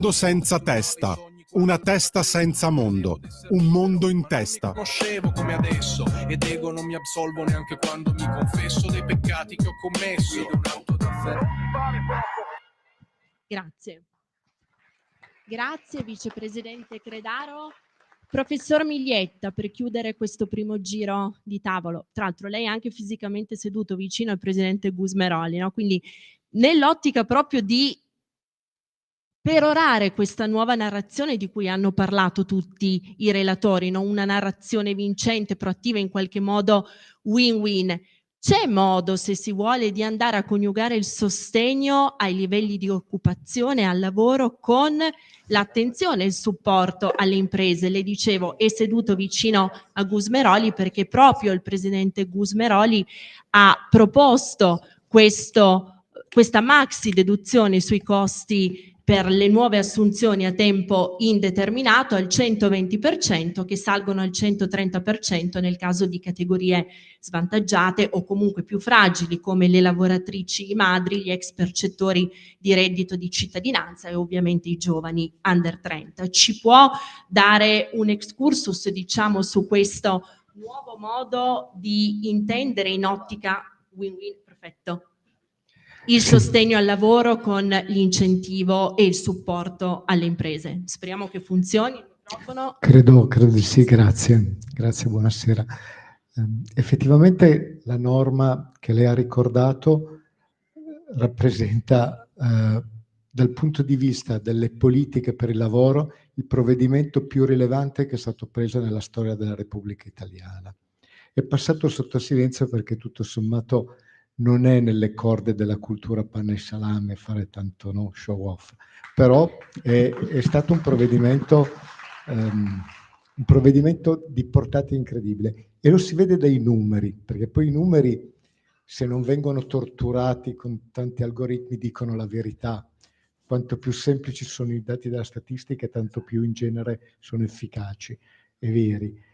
mondo senza testa, una testa senza mondo, un mondo in testa. Conoscevo come adesso ed ego non mi absolvo neanche quando mi confesso dei peccati che ho commesso. Grazie. Grazie vicepresidente Credaro. Professor Miglietta, per chiudere questo primo giro di tavolo, tra l'altro lei è anche fisicamente seduto vicino al presidente Gusmeroli, no? Quindi nell'ottica proprio di perorare questa nuova narrazione di cui hanno parlato tutti i relatori, no? Una narrazione vincente, proattiva, in qualche modo win-win. C'è modo, se si vuole, di andare a coniugare il sostegno ai livelli di occupazione, al lavoro, con l'attenzione e il supporto alle imprese? Le dicevo, è seduto vicino a Gusmeroli perché proprio il presidente Gusmeroli ha proposto questa maxi deduzione sui costi per le nuove assunzioni a tempo indeterminato al 120%, che salgono al 130% nel caso di categorie svantaggiate o comunque più fragili, come le lavoratrici madri, gli ex percettori di reddito di cittadinanza e ovviamente i giovani under 30. Ci può dare un excursus, diciamo, su questo nuovo modo di intendere in ottica win-win? Perfetto. Il sostegno al lavoro con l'incentivo e il supporto alle imprese. Speriamo che funzioni. Il microfono. Credo di sì, grazie. Grazie, buonasera. Effettivamente la norma che lei ha ricordato rappresenta, dal punto di vista delle politiche per il lavoro, il provvedimento più rilevante che è stato preso nella storia della Repubblica Italiana. È passato sotto silenzio perché tutto sommato non è nelle corde della cultura panna e salame fare tanto show off, però è stato un provvedimento di portata incredibile e lo si vede dai numeri, perché poi i numeri, se non vengono torturati con tanti algoritmi, dicono la verità. Quanto più semplici sono i dati della statistica, tanto più in genere sono efficaci e veri.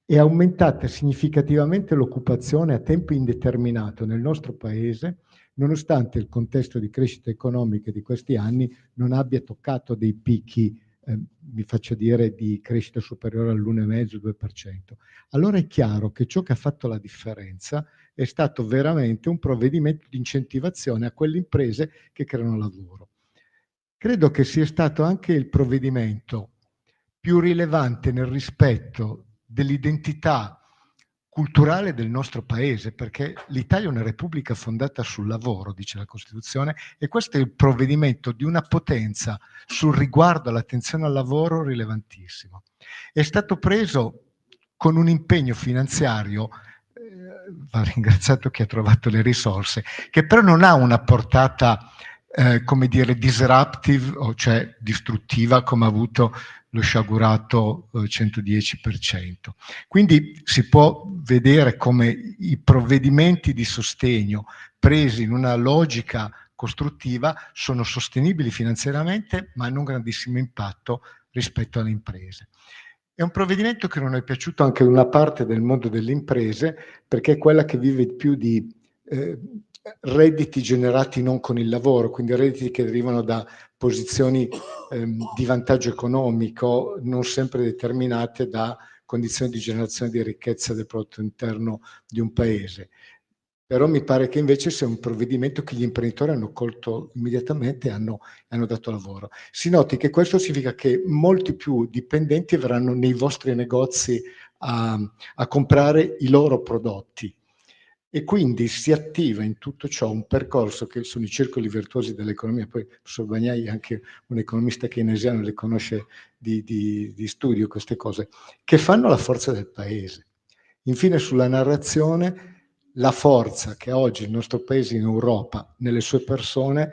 È aumentata significativamente l'occupazione a tempo indeterminato nel nostro paese, nonostante il contesto di crescita economica di questi anni non abbia toccato dei picchi, mi faccio dire, di crescita superiore all'1,5-2%. Allora è chiaro che ciò che ha fatto la differenza è stato veramente un provvedimento di incentivazione a quelle imprese che creano lavoro. Credo che sia stato anche il provvedimento più rilevante nel rispetto dell'identità culturale del nostro paese, perché l'Italia è una repubblica fondata sul lavoro, dice la Costituzione, e questo è il provvedimento di una potenza sul riguardo all'attenzione al lavoro rilevantissimo. È stato preso con un impegno finanziario, va ringraziato chi ha trovato le risorse, che però non ha una portata come dire disruptive, o cioè distruttiva, come ha avuto lo sciagurato 110%. Quindi si può vedere come i provvedimenti di sostegno presi in una logica costruttiva sono sostenibili finanziariamente, ma hanno un grandissimo impatto rispetto alle imprese. È un provvedimento che non è piaciuto anche a una parte del mondo delle imprese, perché è quella che vive più di redditi generati non con il lavoro, quindi redditi che derivano da posizioni di vantaggio economico, non sempre determinate da condizioni di generazione di ricchezza del prodotto interno di un paese. Però mi pare che invece sia un provvedimento che gli imprenditori hanno colto immediatamente e hanno dato lavoro. Si noti che questo significa che molti più dipendenti verranno nei vostri negozi a comprare i loro prodotti. E quindi si attiva in tutto ciò un percorso che sono i circoli virtuosi dell'economia. Poi il professor Bagnai è anche un economista keynesiano, le conosce di studio queste cose, che fanno la forza del paese. Infine, sulla narrazione, la forza che oggi il nostro paese in Europa, nelle sue persone,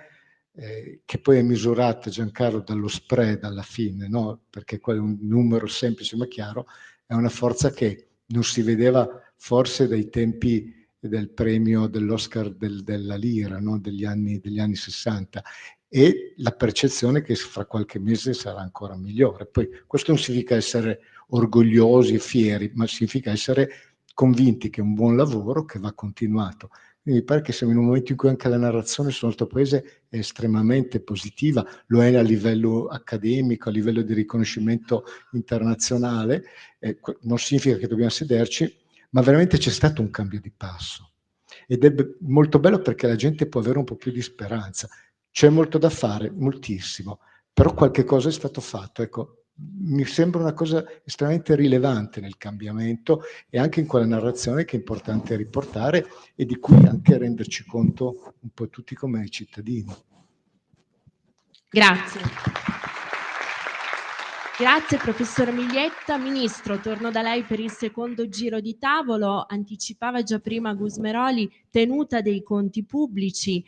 che poi è misurata, Giancarlo, dallo spread alla fine, no? Perché quello è un numero semplice ma chiaro, è una forza che non si vedeva forse dai tempi del premio dell'Oscar della Lira, no? degli anni 60, e la percezione che fra qualche mese sarà ancora migliore. Poi questo non significa essere orgogliosi e fieri, ma significa essere convinti che è un buon lavoro che va continuato. Quindi mi pare che siamo in un momento in cui anche la narrazione sul nostro paese è estremamente positiva, lo è a livello accademico, a livello di riconoscimento internazionale, non significa che dobbiamo sederci, ma veramente c'è stato un cambio di passo. Ed è molto bello perché la gente può avere un po' più di speranza. C'è molto da fare, moltissimo, però qualche cosa è stato fatto. Ecco, mi sembra una cosa estremamente rilevante nel cambiamento e anche in quella narrazione che è importante riportare e di cui anche renderci conto un po' tutti come cittadini. Grazie. Grazie professor Miglietta. Ministro, torno da lei per il secondo giro di tavolo. Anticipava già prima Gusmeroli, tenuta dei conti pubblici,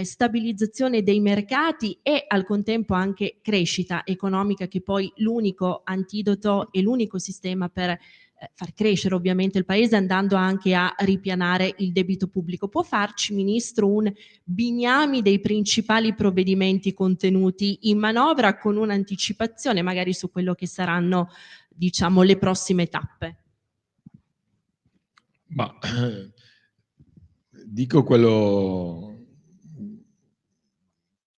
stabilizzazione dei mercati e al contempo anche crescita economica, che poi l'unico antidoto e l'unico sistema per far crescere ovviamente il paese, andando anche a ripianare il debito pubblico. Può farci, Ministro, un bignami dei principali provvedimenti contenuti in manovra con un'anticipazione magari su quello che saranno, diciamo, le prossime tappe? Ma dico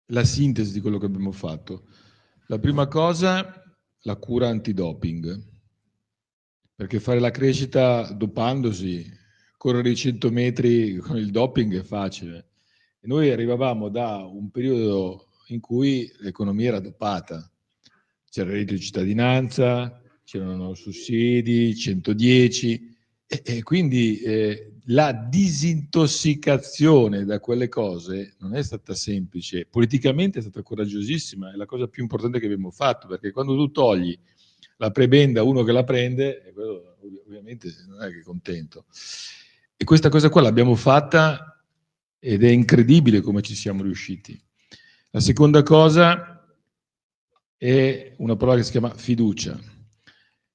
la sintesi di quello che abbiamo fatto. La prima cosa, la cura antidoping, perché fare la crescita dopandosi, correre i 100 metri con il doping è facile. E noi arrivavamo da un periodo in cui l'economia era dopata. C'era il reddito di cittadinanza, c'erano sussidi, 110, e quindi la disintossicazione da quelle cose non è stata semplice. Politicamente è stata coraggiosissima, è la cosa più importante che abbiamo fatto, perché quando tu togli la prebenda a uno che la prende, e quello ovviamente non è che è contento. E questa cosa qua l'abbiamo fatta ed è incredibile come ci siamo riusciti. La seconda cosa è una parola che si chiama fiducia,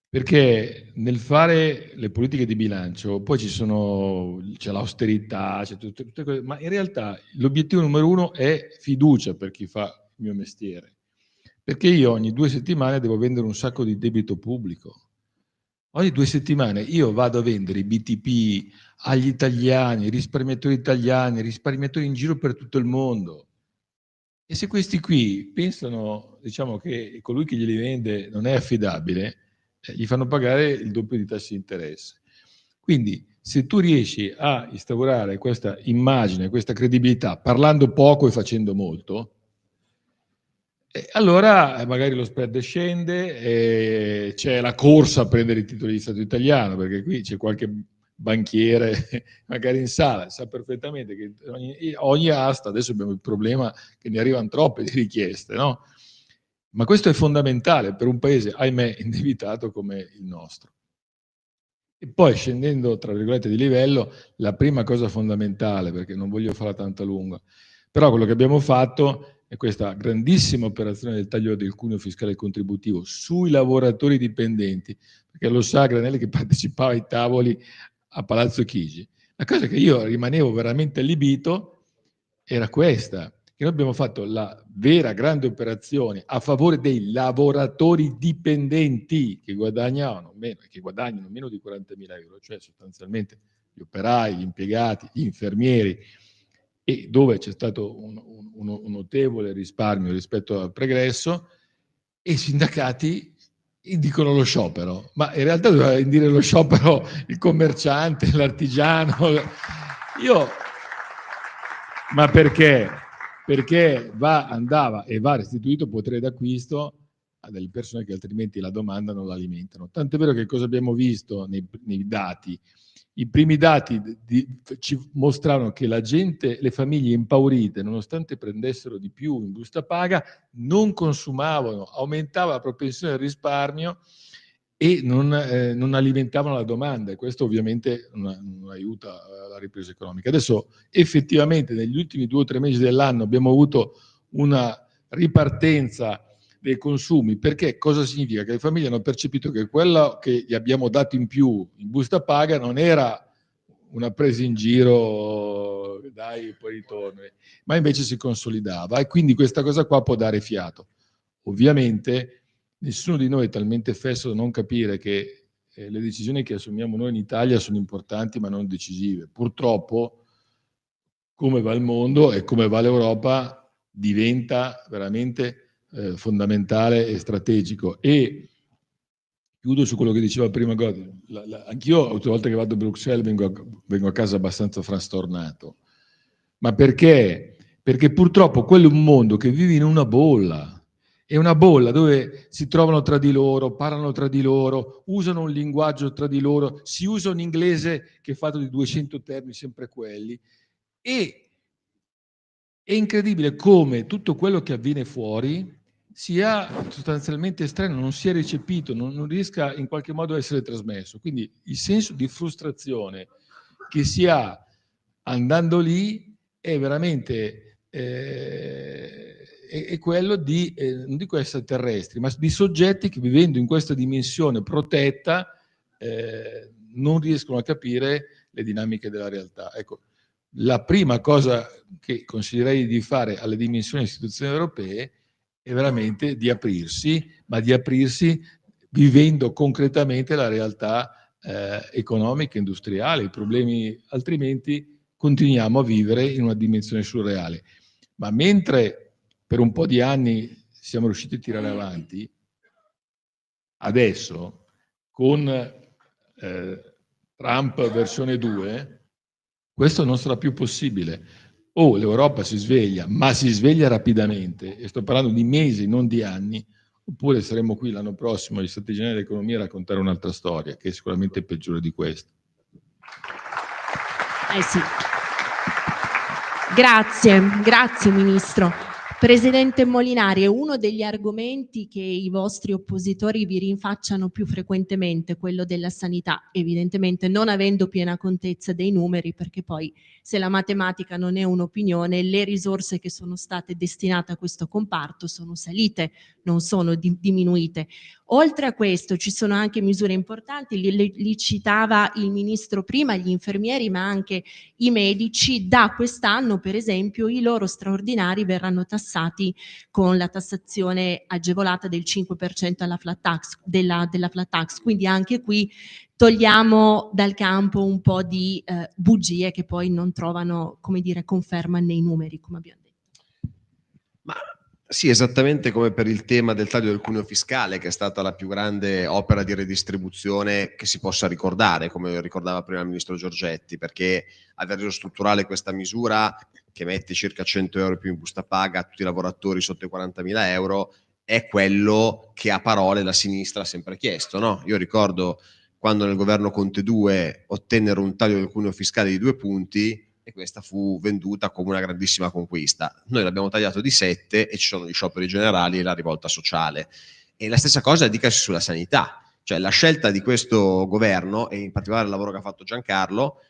perché nel fare le politiche di bilancio poi c'è l'austerità, c'è tutte cose, ma in realtà l'obiettivo numero uno è fiducia per chi fa il mio mestiere, perché io ogni 2 settimane devo vendere un sacco di debito pubblico. Ogni 2 settimane io vado a vendere i BTP agli italiani, risparmiatori in giro per tutto il mondo. E se questi qui pensano, diciamo, che colui che glieli vende non è affidabile, gli fanno pagare il doppio di tassi di interesse. Quindi, se tu riesci a instaurare questa immagine, questa credibilità, parlando poco e facendo molto, allora magari lo spread scende, c'è la corsa a prendere i titoli di Stato italiano, perché qui c'è qualche banchiere magari in sala, sa perfettamente che ogni asta, adesso abbiamo il problema che ne arrivano troppe di richieste, no? Ma questo è fondamentale per un paese, ahimè, indebitato come il nostro. E poi scendendo, tra virgolette, di livello, la prima cosa fondamentale, perché non voglio farla tanta lunga, però quello che abbiamo fatto è questa grandissima operazione del taglio del cuneo fiscale e contributivo sui lavoratori dipendenti, perché lo sa Granelli che partecipava ai tavoli a Palazzo Chigi. La cosa che io rimanevo veramente allibito era questa, che noi abbiamo fatto la vera grande operazione a favore dei lavoratori dipendenti che guadagnano meno di 40.000 euro, cioè sostanzialmente gli operai, gli impiegati, gli infermieri, e dove c'è stato un notevole risparmio rispetto al pregresso, e i sindacati dicono lo sciopero, ma in realtà doveva indire lo sciopero il commerciante, l'artigiano. Ma perché? Perché andava e va restituito potere d'acquisto a delle persone che altrimenti la domanda non la alimentano. Tant'è vero che cosa abbiamo visto nei dati? I primi dati ci mostravano che la gente, le famiglie impaurite, nonostante prendessero di più in busta paga, non consumavano, aumentava la propensione al risparmio e non alimentavano la domanda, e questo ovviamente non aiuta la ripresa economica. Adesso effettivamente negli ultimi 2 o 3 mesi dell'anno abbiamo avuto una ripartenza dei consumi, perché cosa significa? Che le famiglie hanno percepito che quello che gli abbiamo dato in più in busta paga non era una presa in giro, dai, poi ritorno, ma invece si consolidava, e quindi questa cosa qua può dare fiato. Ovviamente nessuno di noi è talmente fesso da non capire che le decisioni che assumiamo noi in Italia sono importanti ma non decisive. Purtroppo come va il mondo e come va l'Europa diventa veramente fondamentale e strategico. E chiudo su quello che diceva prima Godi. Anch'io, tutte le volte che vado a Bruxelles, vengo a casa abbastanza frastornato. Ma perché? Perché purtroppo quello è un mondo che vive in una bolla. È una bolla dove si trovano tra di loro, parlano tra di loro, usano un linguaggio tra di loro, si usa un inglese che è fatto di 200 termini, sempre quelli. E è incredibile come tutto quello che avviene fuori sia sostanzialmente esterno, non sia recepito, non riesca in qualche modo a essere trasmesso. Quindi il senso di frustrazione che si ha andando lì è veramente è quello di, non dico essere terrestri, ma di soggetti che vivendo in questa dimensione protetta non riescono a capire le dinamiche della realtà. Ecco, la prima cosa che consiglierei di fare alle dimensioni istituzionali europee è veramente di aprirsi, ma di aprirsi vivendo concretamente la realtà economica e industriale, i problemi, altrimenti continuiamo a vivere in una dimensione surreale. Ma mentre per un po' di anni siamo riusciti a tirare avanti, adesso con Trump versione 2, questo non sarà più possibile. O l'Europa si sveglia, ma si sveglia rapidamente, e sto parlando di mesi, non di anni, oppure saremo qui l'anno prossimo agli Stati Generali dell'Economia a raccontare un'altra storia, che è sicuramente peggiore di questa. Sì. Grazie Ministro. Presidente Molinari, è uno degli argomenti che i vostri oppositori vi rinfacciano più frequentemente, quello della sanità, evidentemente non avendo piena contezza dei numeri, perché poi se la matematica non è un'opinione, le risorse che sono state destinate a questo comparto sono salite, non sono diminuite. Oltre a questo ci sono anche misure importanti, li citava il Ministro prima, gli infermieri ma anche i medici. Da quest'anno per esempio i loro straordinari verranno tassati con la tassazione agevolata del 5% alla flat tax, della flat tax, quindi anche qui togliamo dal campo un po' di bugie che poi non trovano, come dire, conferma nei numeri, come abbiamo detto. Ma sì, esattamente come per il tema del taglio del cuneo fiscale, che è stata la più grande opera di redistribuzione che si possa ricordare, come ricordava prima il Ministro Giorgetti, perché aver reso strutturale questa misura che mette circa 100 euro più in busta paga a tutti i lavoratori sotto i 40.000 euro è quello che a parole la sinistra ha sempre chiesto, no? Io ricordo quando nel governo Conte 2 ottennero un taglio del cuneo fiscale di 2 punti, e questa fu venduta come una grandissima conquista. Noi l'abbiamo tagliato di 7 e ci sono gli scioperi generali e la rivolta sociale. E la stessa cosa dicasi sulla sanità, cioè la scelta di questo governo, e in particolare il lavoro che ha fatto Giancarlo,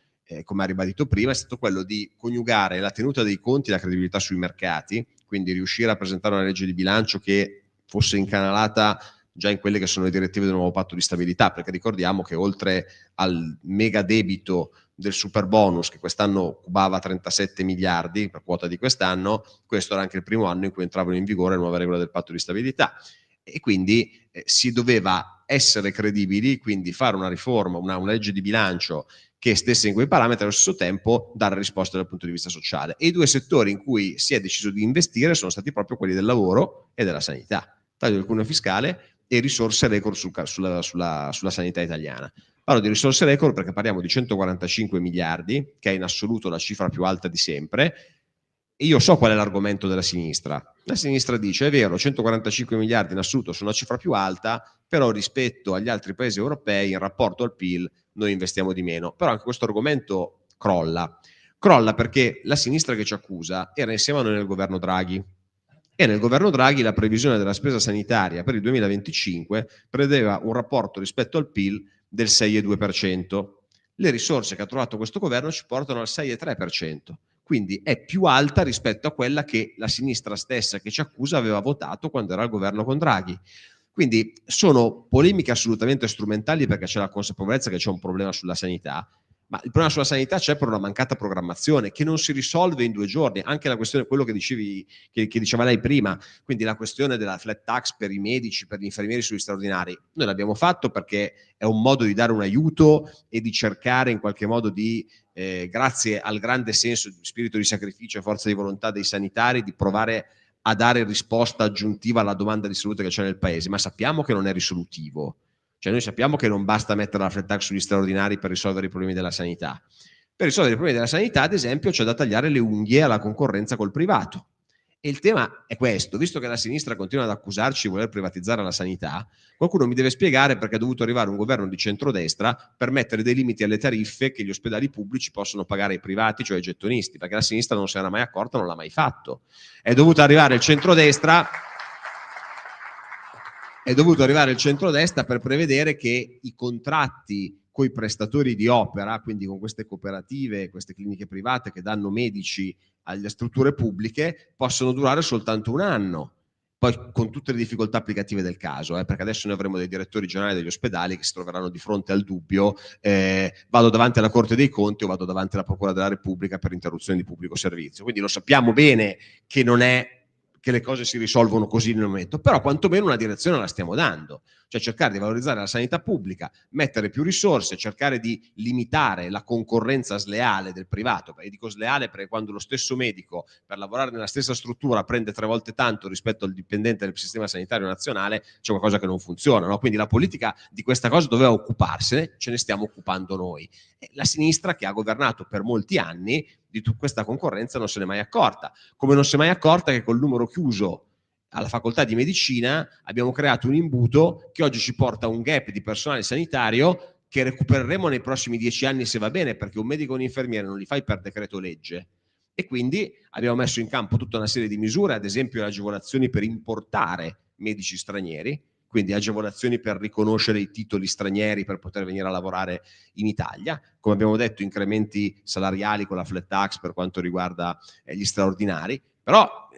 come ha ribadito prima, è stato quello di coniugare la tenuta dei conti e la credibilità sui mercati, quindi riuscire a presentare una legge di bilancio che fosse incanalata già in quelle che sono le direttive del nuovo patto di stabilità, perché ricordiamo che oltre al mega debito del super bonus che quest'anno cubava 37 miliardi per quota di quest'anno, questo era anche il primo anno in cui entravano in vigore le nuove regole del patto di stabilità, e quindi si doveva essere credibili, quindi fare una riforma, una legge di bilancio che stesse in quei parametri, allo stesso tempo dare risposte dal punto di vista sociale. E i due settori in cui si è deciso di investire sono stati proprio quelli del lavoro e della sanità, taglio del cuneo fiscale e risorse record sulla sanità italiana. Parlo di risorse record perché parliamo di 145 miliardi, che è in assoluto la cifra più alta di sempre, e io so qual è l'argomento della sinistra. La sinistra dice, è vero, 145 miliardi in assoluto sono una cifra più alta, però rispetto agli altri paesi europei, in rapporto al PIL, noi investiamo di meno. Però anche questo argomento crolla. Crolla perché la sinistra che ci accusa era insieme a noi nel governo Draghi. E nel governo Draghi la previsione della spesa sanitaria per il 2025 prevedeva un rapporto rispetto al PIL del 6,2%. Le risorse che ha trovato questo governo ci portano al 6,3%. Quindi è più alta rispetto a quella che la sinistra stessa che ci accusa aveva votato quando era al governo con Draghi. Quindi sono polemiche assolutamente strumentali, perché c'è la consapevolezza che c'è un problema sulla sanità, Ma il problema sulla sanità c'è per una mancata programmazione che non si risolve in 2 giorni. Anche la questione, quello che dicevi, che diceva lei prima, quindi la questione della flat tax per i medici, per gli infermieri sugli straordinari, noi l'abbiamo fatto perché è un modo di dare un aiuto e di cercare in qualche modo di, grazie al grande senso di spirito di sacrificio e forza di volontà dei sanitari, di provare a dare risposta aggiuntiva alla domanda di salute che c'è nel paese, ma sappiamo che non è risolutivo. Cioè noi sappiamo che non basta mettere la flat tax sugli straordinari per risolvere i problemi della sanità. Per risolvere i problemi della sanità, ad esempio, c'è da tagliare le unghie alla concorrenza col privato. E il tema è questo: visto che la sinistra continua ad accusarci di voler privatizzare la sanità, qualcuno mi deve spiegare perché è dovuto arrivare un governo di centrodestra per mettere dei limiti alle tariffe che gli ospedali pubblici possono pagare ai privati, cioè ai gettonisti, perché la sinistra non se n'era mai accorta, non l'ha mai fatto. È dovuto arrivare il centrodestra per prevedere che i contratti con i prestatori di opera, quindi con queste cooperative, queste cliniche private che danno medici alle strutture pubbliche, possono durare soltanto 1 anno. Poi con tutte le difficoltà applicative del caso, perché adesso noi avremo dei direttori generali degli ospedali che si troveranno di fronte al dubbio: vado davanti alla Corte dei Conti o vado davanti alla Procura della Repubblica per interruzione di pubblico servizio. Quindi lo sappiamo bene che non è che le cose si risolvono così nel momento, però quantomeno una direzione la stiamo dando, cioè cercare di valorizzare la sanità pubblica, mettere più risorse, cercare di limitare la concorrenza sleale del privato. E dico sleale perché quando lo stesso medico per lavorare nella stessa struttura prende 3 volte tanto rispetto al dipendente del sistema sanitario nazionale, c'è qualcosa che non funziona, no? Quindi la politica di questa cosa doveva occuparsene, ce ne stiamo occupando noi. E la sinistra, che ha governato per molti anni, di questa concorrenza non se n'è mai accorta, come non si è mai accorta che col numero chiuso alla facoltà di medicina abbiamo creato un imbuto che oggi ci porta a un gap di personale sanitario che recupereremo nei prossimi 10 anni se va bene, perché un medico e un infermiere non li fai per decreto legge. E quindi abbiamo messo in campo tutta una serie di misure, ad esempio le agevolazioni per importare medici stranieri, quindi agevolazioni per riconoscere i titoli stranieri per poter venire a lavorare in Italia, come abbiamo detto incrementi salariali con la flat tax per quanto riguarda gli straordinari, però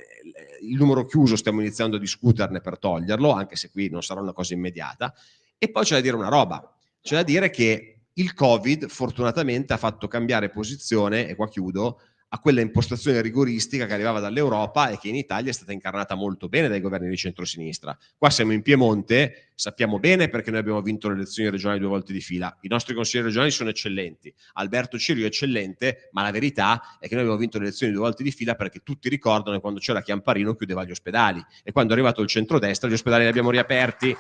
il numero chiuso stiamo iniziando a discuterne per toglierlo, anche se qui non sarà una cosa immediata. E poi c'è da dire una roba, c'è da dire che il Covid fortunatamente ha fatto cambiare posizione, e qua chiudo, a quella impostazione rigoristica che arrivava dall'Europa e che in Italia è stata incarnata molto bene dai governi di centrosinistra. Qua siamo in Piemonte, sappiamo bene perché noi abbiamo vinto le elezioni regionali 2 volte di fila. I nostri consiglieri regionali sono eccellenti, Alberto Cirio è eccellente, ma la verità è che noi abbiamo vinto le elezioni 2 volte di fila perché tutti ricordano che quando c'era Chiamparino chiudeva gli ospedali, e quando è arrivato il centrodestra gli ospedali li abbiamo riaperti,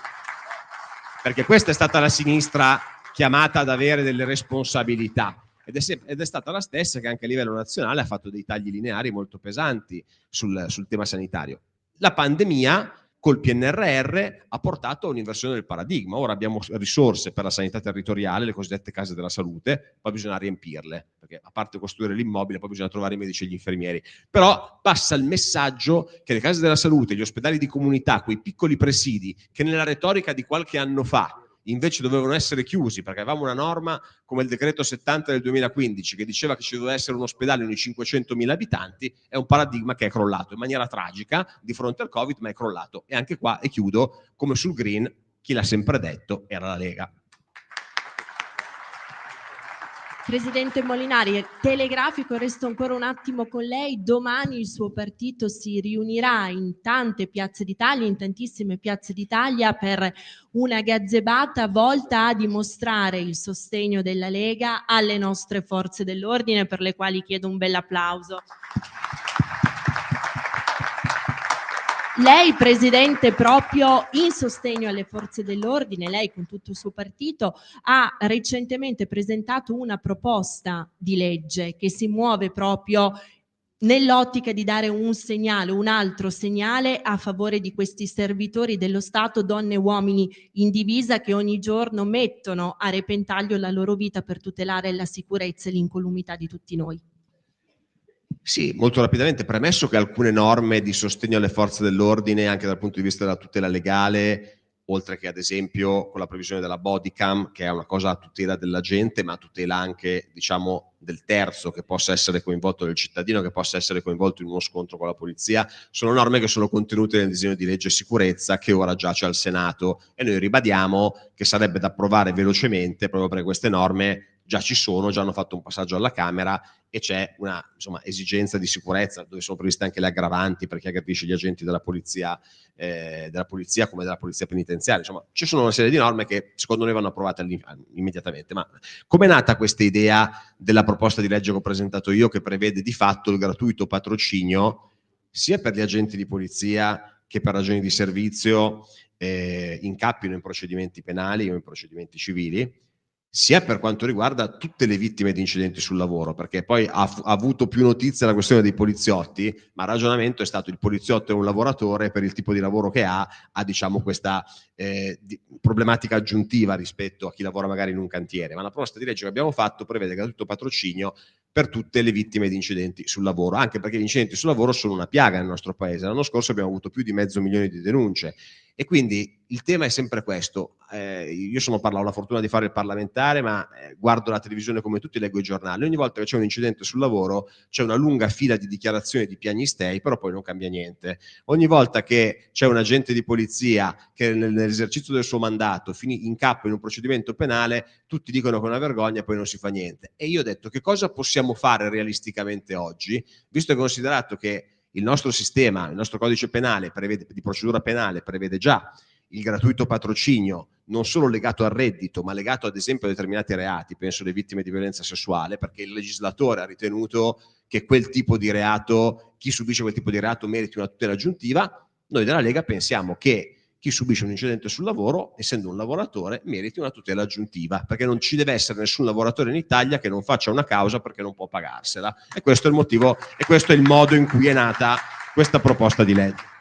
perché questa è stata la sinistra chiamata ad avere delle responsabilità. Ed è stata la stessa che anche a livello nazionale ha fatto dei tagli lineari molto pesanti sul tema sanitario. La pandemia col PNRR ha portato a un'inversione del paradigma. Ora abbiamo risorse per la sanità territoriale, le cosiddette case della salute, poi bisogna riempirle, perché a parte costruire l'immobile poi bisogna trovare i medici e gli infermieri. Però passa il messaggio che le case della salute, gli ospedali di comunità, quei piccoli presidi che nella retorica di qualche anno fa invece dovevano essere chiusi, perché avevamo una norma come il decreto 70 del 2015 che diceva che ci doveva essere un ospedale ogni 500.000 abitanti, è un paradigma che è crollato in maniera tragica di fronte al Covid, ma è crollato. E anche qua, e chiudo, come sul green, chi l'ha sempre detto era la Lega. Presidente Molinari, telegrafico, resto ancora un attimo con lei. Domani il suo partito si riunirà in tante piazze d'Italia, in tantissime piazze d'Italia, per una gazebata volta a dimostrare il sostegno della Lega alle nostre forze dell'ordine, per le quali chiedo un bel applauso. Lei, Presidente, proprio in sostegno alle forze dell'ordine, lei con tutto il suo partito, ha recentemente presentato una proposta di legge che si muove proprio nell'ottica di dare un segnale, un altro segnale a favore di questi servitori dello Stato, donne e uomini in divisa, che ogni giorno mettono a repentaglio la loro vita per tutelare la sicurezza e l'incolumità di tutti noi. Sì, molto rapidamente, premesso che alcune norme di sostegno alle forze dell'ordine, anche dal punto di vista della tutela legale, oltre che ad esempio con la previsione della body cam, che è una cosa a tutela della gente, ma a tutela anche, diciamo, del terzo che possa essere coinvolto, del cittadino che possa essere coinvolto in uno scontro con la polizia, sono norme che sono contenute nel disegno di legge sicurezza che ora giace al Senato, e noi ribadiamo che sarebbe da approvare velocemente proprio perché queste norme già ci sono, già hanno fatto un passaggio alla Camera e c'è una esigenza di sicurezza dove sono previste anche le aggravanti per chi aggredisce gli agenti della polizia come della polizia penitenziaria. Insomma, ci sono una serie di norme che secondo noi vanno approvate immediatamente. Ma com'è nata questa idea della proposta di legge che ho presentato io, che prevede di fatto il gratuito patrocinio sia per gli agenti di polizia che per ragioni di servizio incappino in procedimenti penali o in procedimenti civili, sia per quanto riguarda tutte le vittime di incidenti sul lavoro, perché poi ha avuto più notizia la questione dei poliziotti, ma il ragionamento è stato: il poliziotto è un lavoratore, per il tipo di lavoro che ha diciamo questa problematica aggiuntiva rispetto a chi lavora magari in un cantiere. Ma la proposta di legge che abbiamo fatto prevede gratuito patrocinio per tutte le vittime di incidenti sul lavoro, anche perché gli incidenti sul lavoro sono una piaga nel nostro paese. L'anno scorso abbiamo avuto più di 500.000 di denunce e quindi il tema è sempre questo. Io ho la fortuna di fare il parlamentare, ma guardo la televisione come tutti, leggo i giornali. Ogni volta che c'è un incidente sul lavoro c'è una lunga fila di dichiarazioni di piagnistei, però poi non cambia niente. Ogni volta che c'è un agente di polizia che nell'esercizio del suo mandato incappa in un procedimento penale, tutti dicono che è una vergogna e poi non si fa niente. E io ho detto: che cosa possiamo fare realisticamente oggi, visto e considerato che il nostro sistema, il nostro codice penale di procedura penale prevede già il gratuito patrocinio, non solo legato al reddito, ma legato ad esempio a determinati reati, penso alle vittime di violenza sessuale, perché il legislatore ha ritenuto che quel tipo di reato, chi subisce quel tipo di reato meriti una tutela aggiuntiva. Noi della Lega pensiamo che chi subisce un incidente sul lavoro, essendo un lavoratore, meriti una tutela aggiuntiva, perché non ci deve essere nessun lavoratore in Italia che non faccia una causa perché non può pagarsela. E questo è il motivo e questo è il modo in cui è nata questa proposta di legge.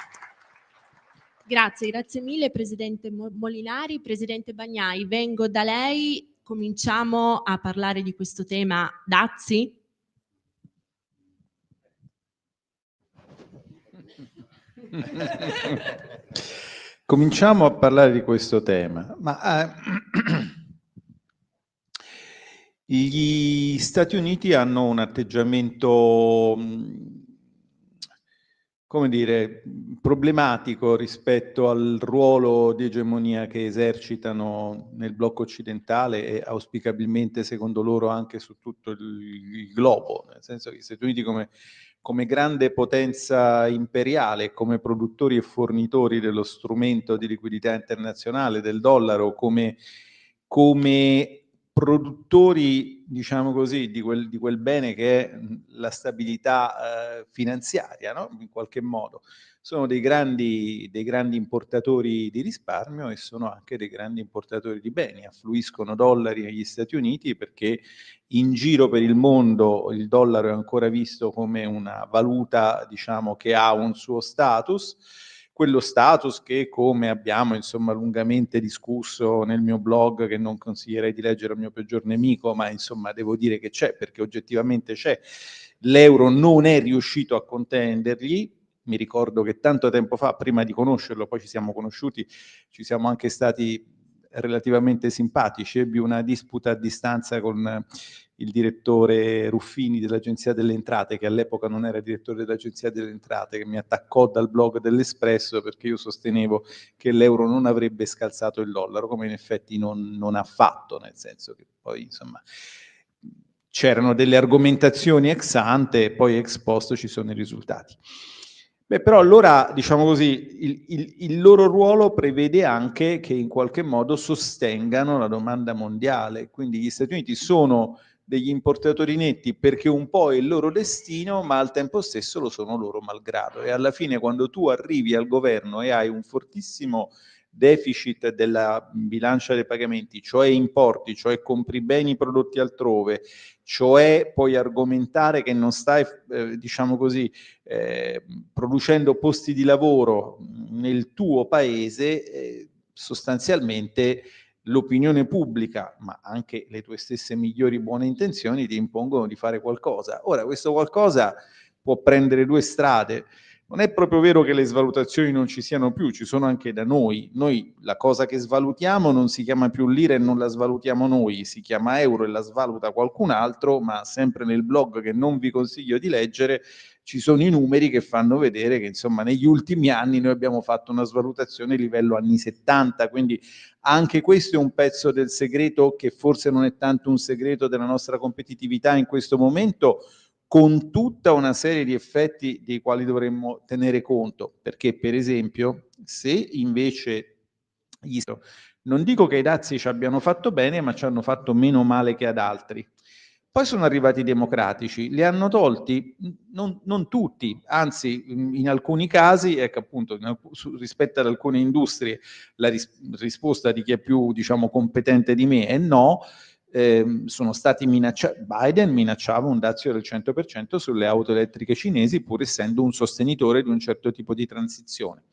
Grazie mille Presidente Molinari. Presidente Bagnai, vengo da lei, cominciamo a parlare di questo tema. Dazzi? Cominciamo a parlare di questo tema, ma gli Stati Uniti hanno un atteggiamento, come dire, problematico rispetto al ruolo di egemonia che esercitano nel blocco occidentale e auspicabilmente, secondo loro, anche su tutto il globo, nel senso che gli Stati Uniti come grande potenza imperiale, come produttori e fornitori dello strumento di liquidità internazionale, del dollaro, come produttori, diciamo così, di quel bene che è la stabilità finanziaria, no? In qualche modo. Sono dei grandi importatori di risparmio e sono anche dei grandi importatori di beni. Affluiscono dollari negli Stati Uniti perché in giro per il mondo il dollaro è ancora visto come una valuta, diciamo, che ha un suo status, quello status che, come abbiamo insomma lungamente discusso nel mio blog, che non consiglierei di leggere al mio peggior nemico, ma insomma devo dire che c'è, perché oggettivamente c'è. L'euro non è riuscito a contendergli. Mi ricordo che tanto tempo fa, prima di conoscerlo, poi ci siamo conosciuti, ci siamo anche stati relativamente simpatici. Ebbi una disputa a distanza con il direttore Ruffini dell'Agenzia delle Entrate, che all'epoca non era direttore dell'Agenzia delle Entrate, che mi attaccò dal blog dell'Espresso perché io sostenevo che l'euro non avrebbe scalzato il dollaro, come in effetti non ha fatto, nel senso che poi insomma c'erano delle argomentazioni ex ante e poi ex post ci sono i risultati. Beh, però allora, diciamo così, il loro ruolo prevede anche che in qualche modo sostengano la domanda mondiale, quindi gli Stati Uniti sono degli importatori netti perché un po' è il loro destino, ma al tempo stesso lo sono loro malgrado. E alla fine, quando tu arrivi al governo e hai un fortissimo deficit della bilancia dei pagamenti, cioè importi, cioè compri beni prodotti altrove, cioè puoi argomentare che non stai, diciamo così, producendo posti di lavoro nel tuo paese, sostanzialmente l'opinione pubblica, ma anche le tue stesse migliori buone intenzioni ti impongono di fare qualcosa. Ora, questo qualcosa può prendere due strade. non è proprio vero che le svalutazioni non ci siano più, ci sono anche da noi. Noi la cosa che svalutiamo non si chiama più lira e non la svalutiamo noi, si chiama euro e la svaluta qualcun altro, ma sempre nel blog che non vi consiglio di leggere ci sono i numeri che fanno vedere che insomma negli ultimi anni noi abbiamo fatto una svalutazione a livello anni 70, quindi anche questo è un pezzo del segreto che forse non è tanto un segreto della nostra competitività in questo momento, con tutta una serie di effetti dei quali dovremmo tenere conto, perché per esempio se invece non dico che i dazi ci abbiano fatto bene, ma ci hanno fatto meno male che ad altri. Poi sono arrivati i democratici, li hanno tolti non tutti, anzi in alcuni casi, ecco appunto, rispetto ad alcune industrie la risposta di chi è più diciamo competente di me è no. Sono stati Biden minacciava un dazio del 100% sulle auto elettriche cinesi, pur essendo un sostenitore di un certo tipo di transizione.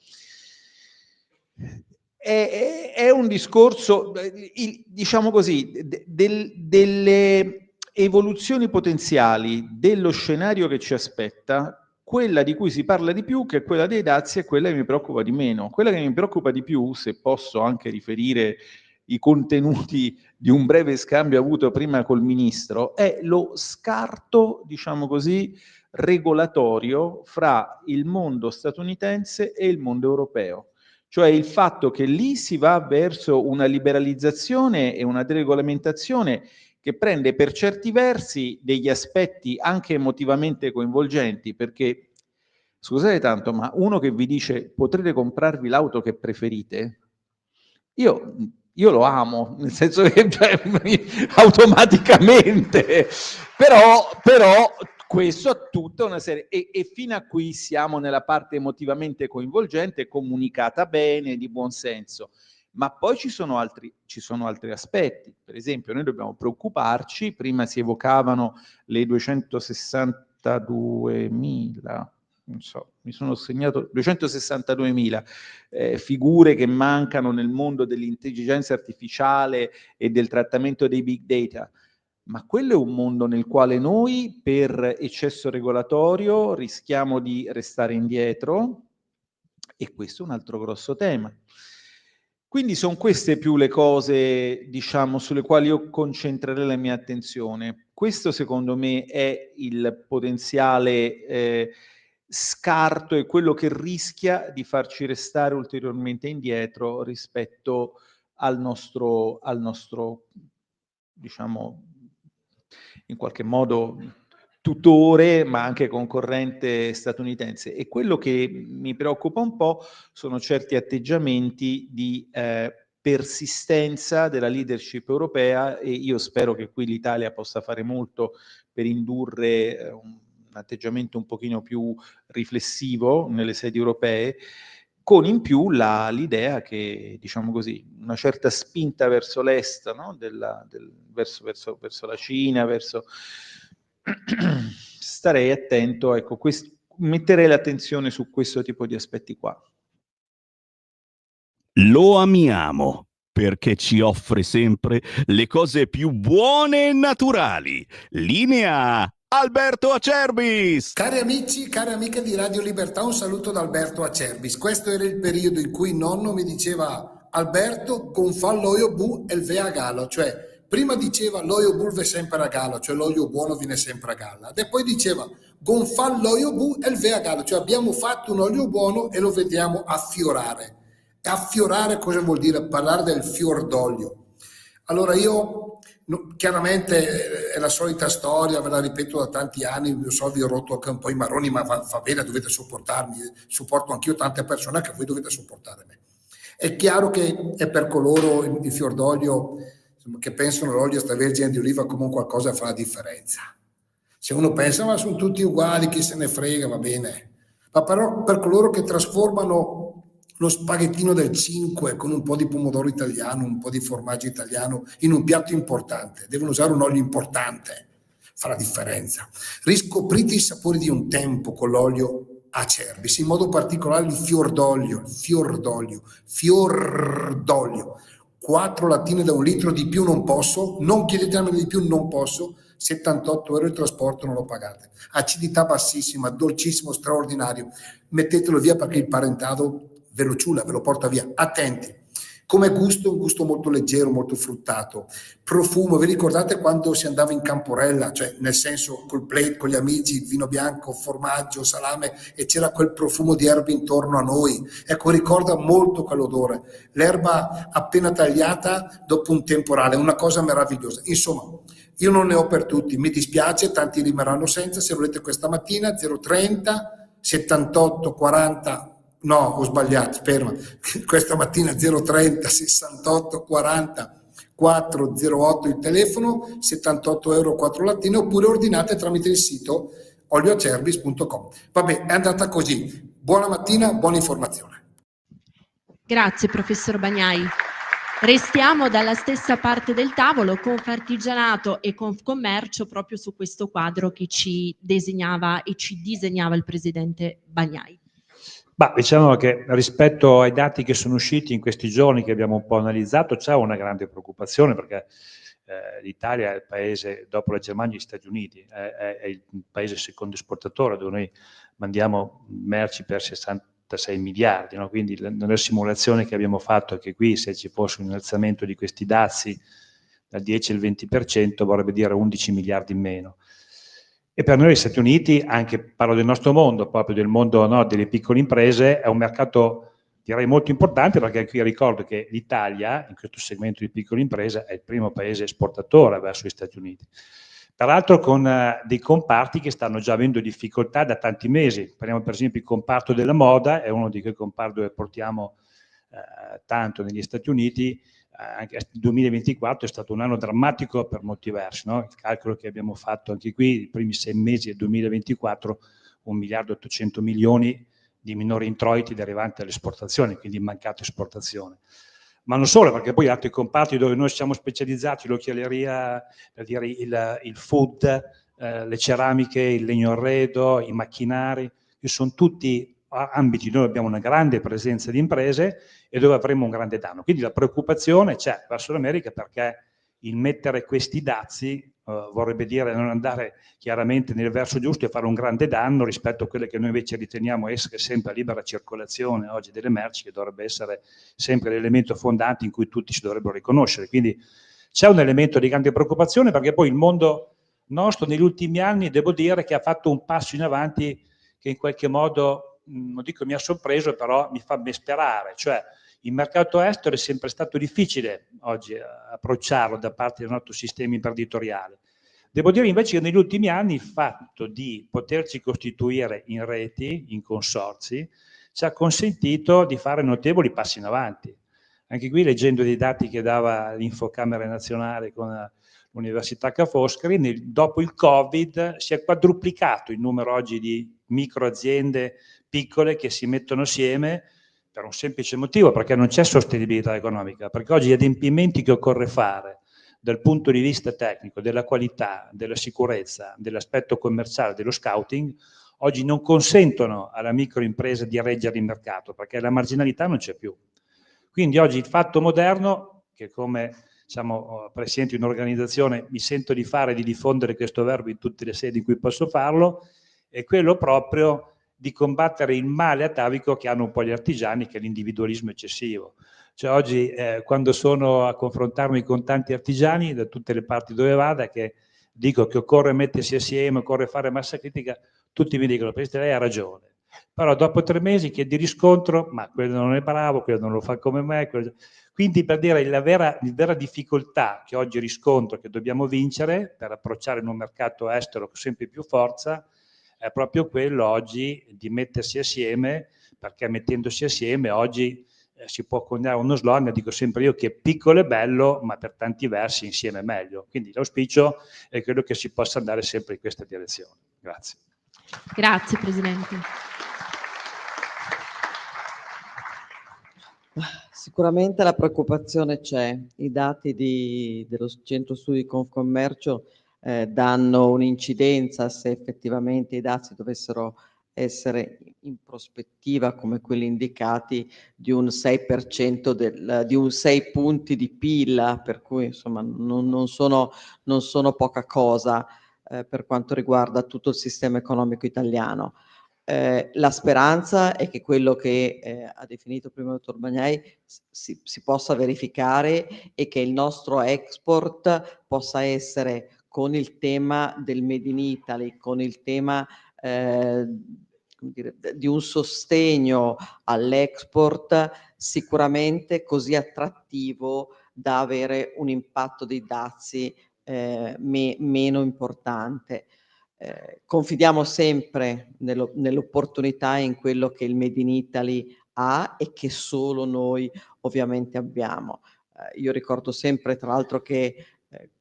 È un discorso, diciamo così, delle evoluzioni potenziali dello scenario che ci aspetta. Quella di cui si parla di più, che è quella dei dazi, è quella che mi preoccupa di meno. Quella che mi preoccupa di più, se posso anche riferire i contenuti di un breve scambio avuto prima col ministro, è lo scarto, diciamo così, regolatorio fra il mondo statunitense e il mondo europeo. Cioè il fatto che lì si va verso una liberalizzazione e una deregolamentazione che prende per certi versi degli aspetti anche emotivamente coinvolgenti, perché, scusate tanto, ma uno che vi dice potrete comprarvi l'auto che preferite, io lo amo, nel senso che automaticamente, però questo ha tutta una serie, e fino a qui siamo nella parte emotivamente coinvolgente, comunicata bene, di buon senso, ma poi ci sono altri aspetti. Per esempio noi dobbiamo preoccuparci, prima si evocavano le 262.000, non so, mi sono segnato 262.000 figure che mancano nel mondo dell'intelligenza artificiale e del trattamento dei big data, ma quello è un mondo nel quale noi per eccesso regolatorio rischiamo di restare indietro, e questo è un altro grosso tema. Quindi sono queste più le cose, diciamo, sulle quali io concentrerei la mia attenzione. Questo secondo me è il potenziale scarto e quello che rischia di farci restare ulteriormente indietro rispetto al nostro diciamo, in qualche modo tutore, ma anche concorrente statunitense. E quello che mi preoccupa un po' sono certi atteggiamenti di persistenza della leadership europea, e io spero che qui l'Italia possa fare molto per indurre un atteggiamento un pochino più riflessivo nelle sedi europee, con in più l'idea che, diciamo così, una certa spinta verso l'est, no? verso la Cina, starei attento, ecco, metterei l'attenzione su questo tipo di aspetti qua. Lo amiamo perché ci offre sempre le cose più buone e naturali. Linea Alberto Acerbis! Cari amici, cari amiche di Radio Libertà, un saluto da Alberto Acerbis. Questo era il periodo in cui nonno mi diceva: Alberto, con fa l'oio bu e il ve a galo, cioè prima diceva l'oio bu ve sempre a galo, cioè l'olio buono viene sempre a galla, e poi diceva gonfa l'oio bu e il ve a galo, cioè abbiamo fatto un olio buono e lo vediamo affiorare. E affiorare cosa vuol dire? Parlare del fior d'olio. Allora chiaramente è la solita storia, ve la ripeto da tanti anni, io so vi ho rotto anche un po' i marroni, ma va bene, dovete sopportarmi, supporto anch'io tante persone che voi dovete sopportare me. È chiaro che è per coloro il fior d'olio che pensano l'olio extravergine di oliva come qualcosa fa la differenza. Se uno pensa ma sono tutti uguali, chi se ne frega, va bene, ma però per coloro che trasformano lo spaghettino del 5 con un po' di pomodoro italiano, un po' di formaggio italiano in un piatto importante, devono usare un olio importante, fa la differenza. Riscoprite i sapori di un tempo con l'olio Acerbis, in modo particolare il fior d'olio, 4 lattine da 1 litro, di più non posso, non chiedetemi di più, non posso, 78 euro il trasporto non lo pagate. Acidità bassissima, dolcissimo, straordinario. Mettetelo via perché il parentado ve lo ciula, ve lo porta via. Attenti. Come gusto, un gusto molto leggero, molto fruttato. Profumo, vi ricordate quando si andava in Camporella, cioè nel senso col plate, con gli amici, vino bianco, formaggio, salame, e c'era quel profumo di erbe intorno a noi? Ecco, ricorda molto quell'odore. L'erba appena tagliata dopo un temporale, una cosa meravigliosa. Insomma, io non ne ho per tutti, mi dispiace, tanti rimarranno senza. Se volete questa mattina 030 78 40. No, ho sbagliato, ferma. Questa mattina 030 68 40 408 il telefono, 78 euro 4 lattine, oppure ordinate tramite il sito olioacerbis.com. Vabbè, è andata così. Buona mattina, buona informazione. Grazie professor Bagnai. Restiamo dalla stessa parte del tavolo, Confartigianato e Confcommercio, proprio su questo quadro che ci disegnava il presidente Bagnai. Ma diciamo che rispetto ai dati che sono usciti in questi giorni, che abbiamo un po' analizzato, c'è una grande preoccupazione, perché l'Italia è il paese, dopo la Germania e gli Stati Uniti, è il paese secondo esportatore, dove noi mandiamo merci per 66 miliardi, no? Quindi nella simulazione che abbiamo fatto è che qui, se ci fosse un innalzamento di questi dazi dal 10 al 20%, vorrebbe dire 11 miliardi in meno. E per noi gli Stati Uniti, anche parlo del nostro mondo, proprio del mondo, no, delle piccole imprese, è un mercato direi molto importante, perché qui ricordo che l'Italia, in questo segmento di piccole imprese, è il primo paese esportatore verso gli Stati Uniti. Peraltro con dei comparti che stanno già avendo difficoltà da tanti mesi. Prendiamo per esempio il comparto della moda, è uno di quei comparti dove portiamo tanto negli Stati Uniti. Anche il 2024 è stato un anno drammatico per molti versi, no? Il calcolo che abbiamo fatto anche qui, i primi 6 mesi del 2024, 1 miliardo e 800 milioni di minori introiti derivanti dall'esportazione, quindi mancata esportazione. Ma non solo, perché poi altri comparti dove noi siamo specializzati, l'occhialeria, per dire il food, le ceramiche, il legno arredo, i macchinari, che sono tutti ambiti dove abbiamo una grande presenza di imprese e dove avremo un grande danno. Quindi la preoccupazione c'è verso l'America, perché il mettere questi dazi vorrebbe dire non andare chiaramente nel verso giusto e fare un grande danno rispetto a quelle che noi invece riteniamo essere sempre libera circolazione oggi delle merci, che dovrebbe essere sempre l'elemento fondante in cui tutti si dovrebbero riconoscere. Quindi c'è un elemento di grande preoccupazione, perché poi il mondo nostro negli ultimi anni, devo dire, che ha fatto un passo in avanti che in qualche modo, non dico mi ha sorpreso, però mi fa ben sperare. Cioè, il mercato estero è sempre stato difficile oggi approcciarlo da parte del nostro sistema imprenditoriale. Devo dire invece che negli ultimi anni il fatto di poterci costituire in reti, in consorzi, ci ha consentito di fare notevoli passi in avanti. Anche qui, leggendo dei dati che dava l'Infocamera Nazionale con l'Università Ca' Foscari, dopo il Covid si è quadruplicato il numero oggi di microaziende piccole che si mettono assieme per un semplice motivo, perché non c'è sostenibilità economica, perché oggi gli adempimenti che occorre fare dal punto di vista tecnico, della qualità, della sicurezza, dell'aspetto commerciale, dello scouting, oggi non consentono alla microimpresa di reggere il mercato, perché la marginalità non c'è più. Quindi oggi il fatto moderno, che come diciamo, presidente di un'organizzazione mi sento di fare, di diffondere questo verbo in tutte le sedi in cui posso farlo, è quello proprio di combattere il male atavico che hanno un po' gli artigiani, che è l'individualismo eccessivo. Cioè oggi quando sono a confrontarmi con tanti artigiani da tutte le parti dove vada, che dico che occorre mettersi assieme, occorre fare massa critica, tutti mi dicono: Presidente, lei ha ragione. Però dopo 3 mesi che di riscontro, ma quello non è bravo, quello non lo fa come me. Quindi, per dire, la vera difficoltà che oggi riscontro, che dobbiamo vincere per approcciare in un mercato estero con sempre più forza, è proprio quello oggi di mettersi assieme, perché mettendosi assieme oggi si può coniare uno slogan, dico sempre io, che piccolo è bello, ma per tanti versi insieme è meglio. Quindi l'auspicio è quello che si possa andare sempre in questa direzione. Grazie. Grazie Presidente. Sicuramente la preoccupazione c'è. I dati dello Centro Studi Confcommercio danno un'incidenza, se effettivamente i dazi dovessero essere in prospettiva come quelli indicati di un 6% di un 6 punti di PIL, per cui insomma non sono poca cosa per quanto riguarda tutto il sistema economico italiano. La speranza è che quello che ha definito prima il dottor Bagnai si possa verificare e che il nostro export possa essere, con il tema del Made in Italy, con il tema di un sostegno all'export, sicuramente così attrattivo da avere un impatto dei dazi meno importante. Confidiamo sempre nell'opportunità e in quello che il Made in Italy ha e che solo noi ovviamente abbiamo. Io ricordo sempre, tra l'altro, che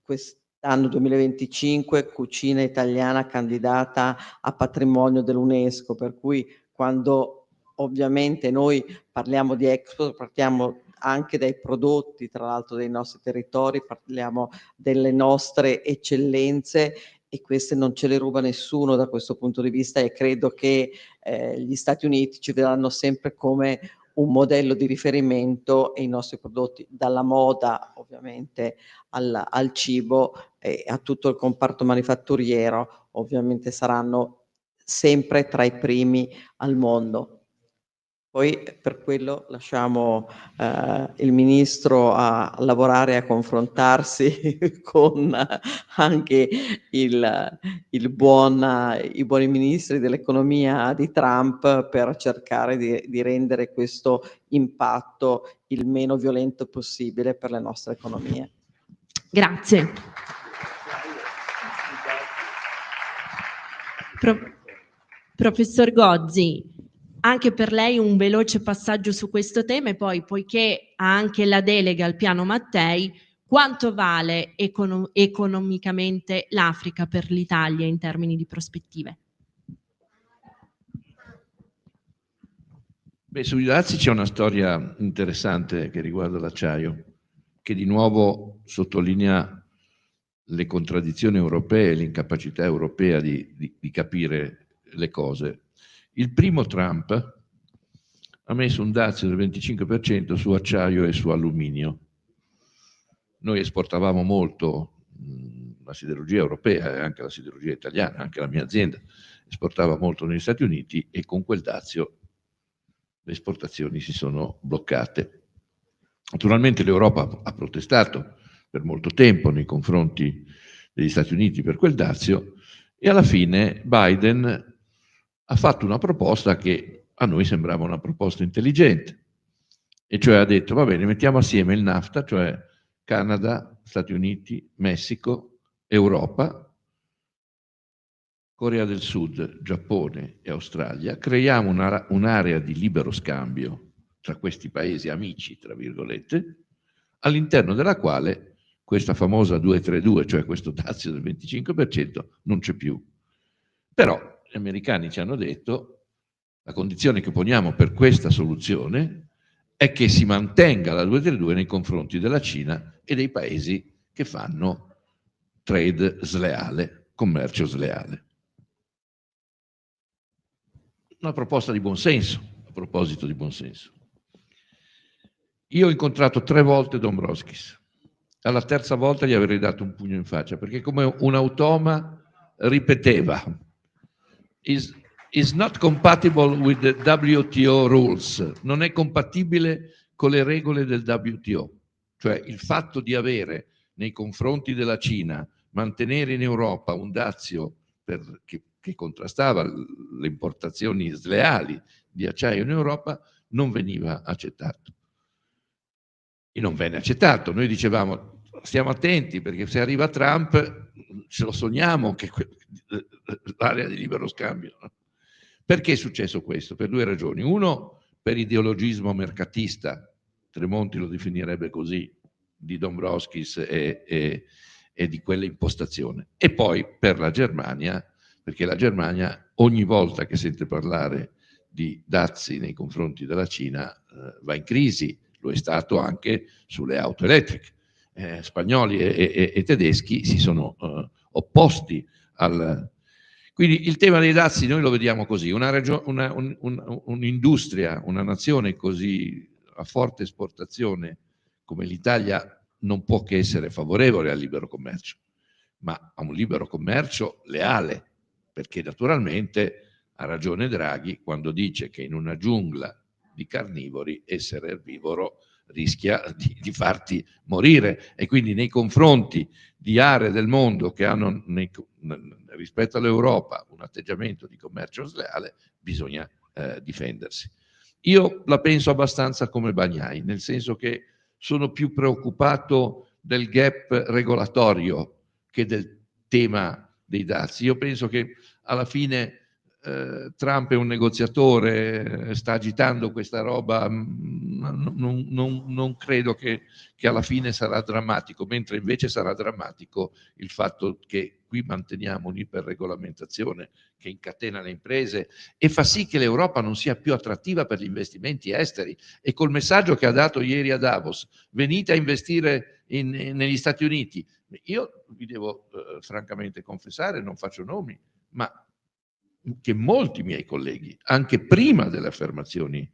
quest'anno 2025 cucina italiana candidata a patrimonio dell'UNESCO, per cui quando ovviamente noi parliamo di export partiamo anche dai prodotti, tra l'altro, dei nostri territori, parliamo delle nostre eccellenze, e queste non ce le ruba nessuno da questo punto di vista, e credo che gli Stati Uniti ci vedranno sempre come un modello di riferimento, e i nostri prodotti, dalla moda ovviamente al cibo e a tutto il comparto manifatturiero, ovviamente saranno sempre tra i primi al mondo. Poi per quello lasciamo il Ministro a lavorare, a confrontarsi con anche i buoni ministri dell'economia di Trump, per cercare di rendere questo impatto il meno violento possibile per le nostre economie. Grazie. Professor Gozzi, anche per lei un veloce passaggio su questo tema, e poi, poiché ha anche la delega al piano Mattei, quanto vale economicamente l'Africa per l'Italia in termini di prospettive? Beh, sugli dazi c'è una storia interessante che riguarda l'acciaio, che di nuovo sottolinea le contraddizioni europee, l'incapacità europea di capire le cose. Il primo Trump ha messo un dazio del 25% su acciaio e su alluminio. Noi esportavamo molto la siderurgia europea e anche la siderurgia italiana, anche la mia azienda esportava molto negli Stati Uniti, e con quel dazio le esportazioni si sono bloccate. Naturalmente l'Europa ha protestato per molto tempo nei confronti degli Stati Uniti per quel dazio, e alla fine Biden ha fatto una proposta che a noi sembrava una proposta intelligente, e cioè ha detto: va bene, mettiamo assieme il NAFTA, cioè Canada, Stati Uniti, Messico, Europa, Corea del Sud, Giappone e Australia, creiamo un'area di libero scambio tra questi paesi amici, tra virgolette, all'interno della quale questa famosa 232, cioè questo dazio del 25%, non c'è più. Però gli americani ci hanno detto: la condizione che poniamo per questa soluzione è che si mantenga la 232 nei confronti della Cina e dei paesi che fanno trade sleale, commercio sleale. Una proposta di buonsenso, a proposito di buonsenso. Io ho incontrato 3 volte Dombrovskis. Alla terza volta gli avrei dato un pugno in faccia, perché come un automa ripeteva: is not compatible with the WTO rules, non è compatibile con le regole del WTO. Cioè il fatto di avere nei confronti della Cina, mantenere in Europa un dazio che contrastava le importazioni sleali di acciaio in Europa, non veniva accettato. E non venne accettato. Noi dicevamo: stiamo attenti, perché se arriva Trump ce lo sogniamo che l'area di libero scambio. No? Perché è successo questo? Per 2 ragioni. Uno, per ideologismo mercatista, Tremonti lo definirebbe così, di Dombrovskis e di quella impostazione. E poi per la Germania, perché la Germania ogni volta che sente parlare di dazi nei confronti della Cina va in crisi. Lo è stato anche sulle auto elettriche. Spagnoli e tedeschi si sono opposti al Quindi il tema dei dazi noi lo vediamo così, un'industria, una nazione così a forte esportazione come l'Italia non può che essere favorevole al libero commercio, ma a un libero commercio leale, perché naturalmente ha ragione Draghi quando dice che in una giungla di carnivori essere erbivoro rischia di farti morire, e quindi nei confronti di aree del mondo che hanno rispetto all'Europa un atteggiamento di commercio sleale bisogna difendersi. Io la penso abbastanza come Bagnai, nel senso che sono più preoccupato del gap regolatorio che del tema dei dazi. Io penso che alla fine Trump è un negoziatore, sta agitando questa roba, non credo che alla fine sarà drammatico, mentre invece sarà drammatico il fatto che qui manteniamo un'iperregolamentazione che incatena le imprese e fa sì che l'Europa non sia più attrattiva per gli investimenti esteri. E col messaggio che ha dato ieri a Davos, venite a investire negli Stati Uniti, io vi devo francamente confessare, non faccio nomi, ma che molti miei colleghi, anche prima delle affermazioni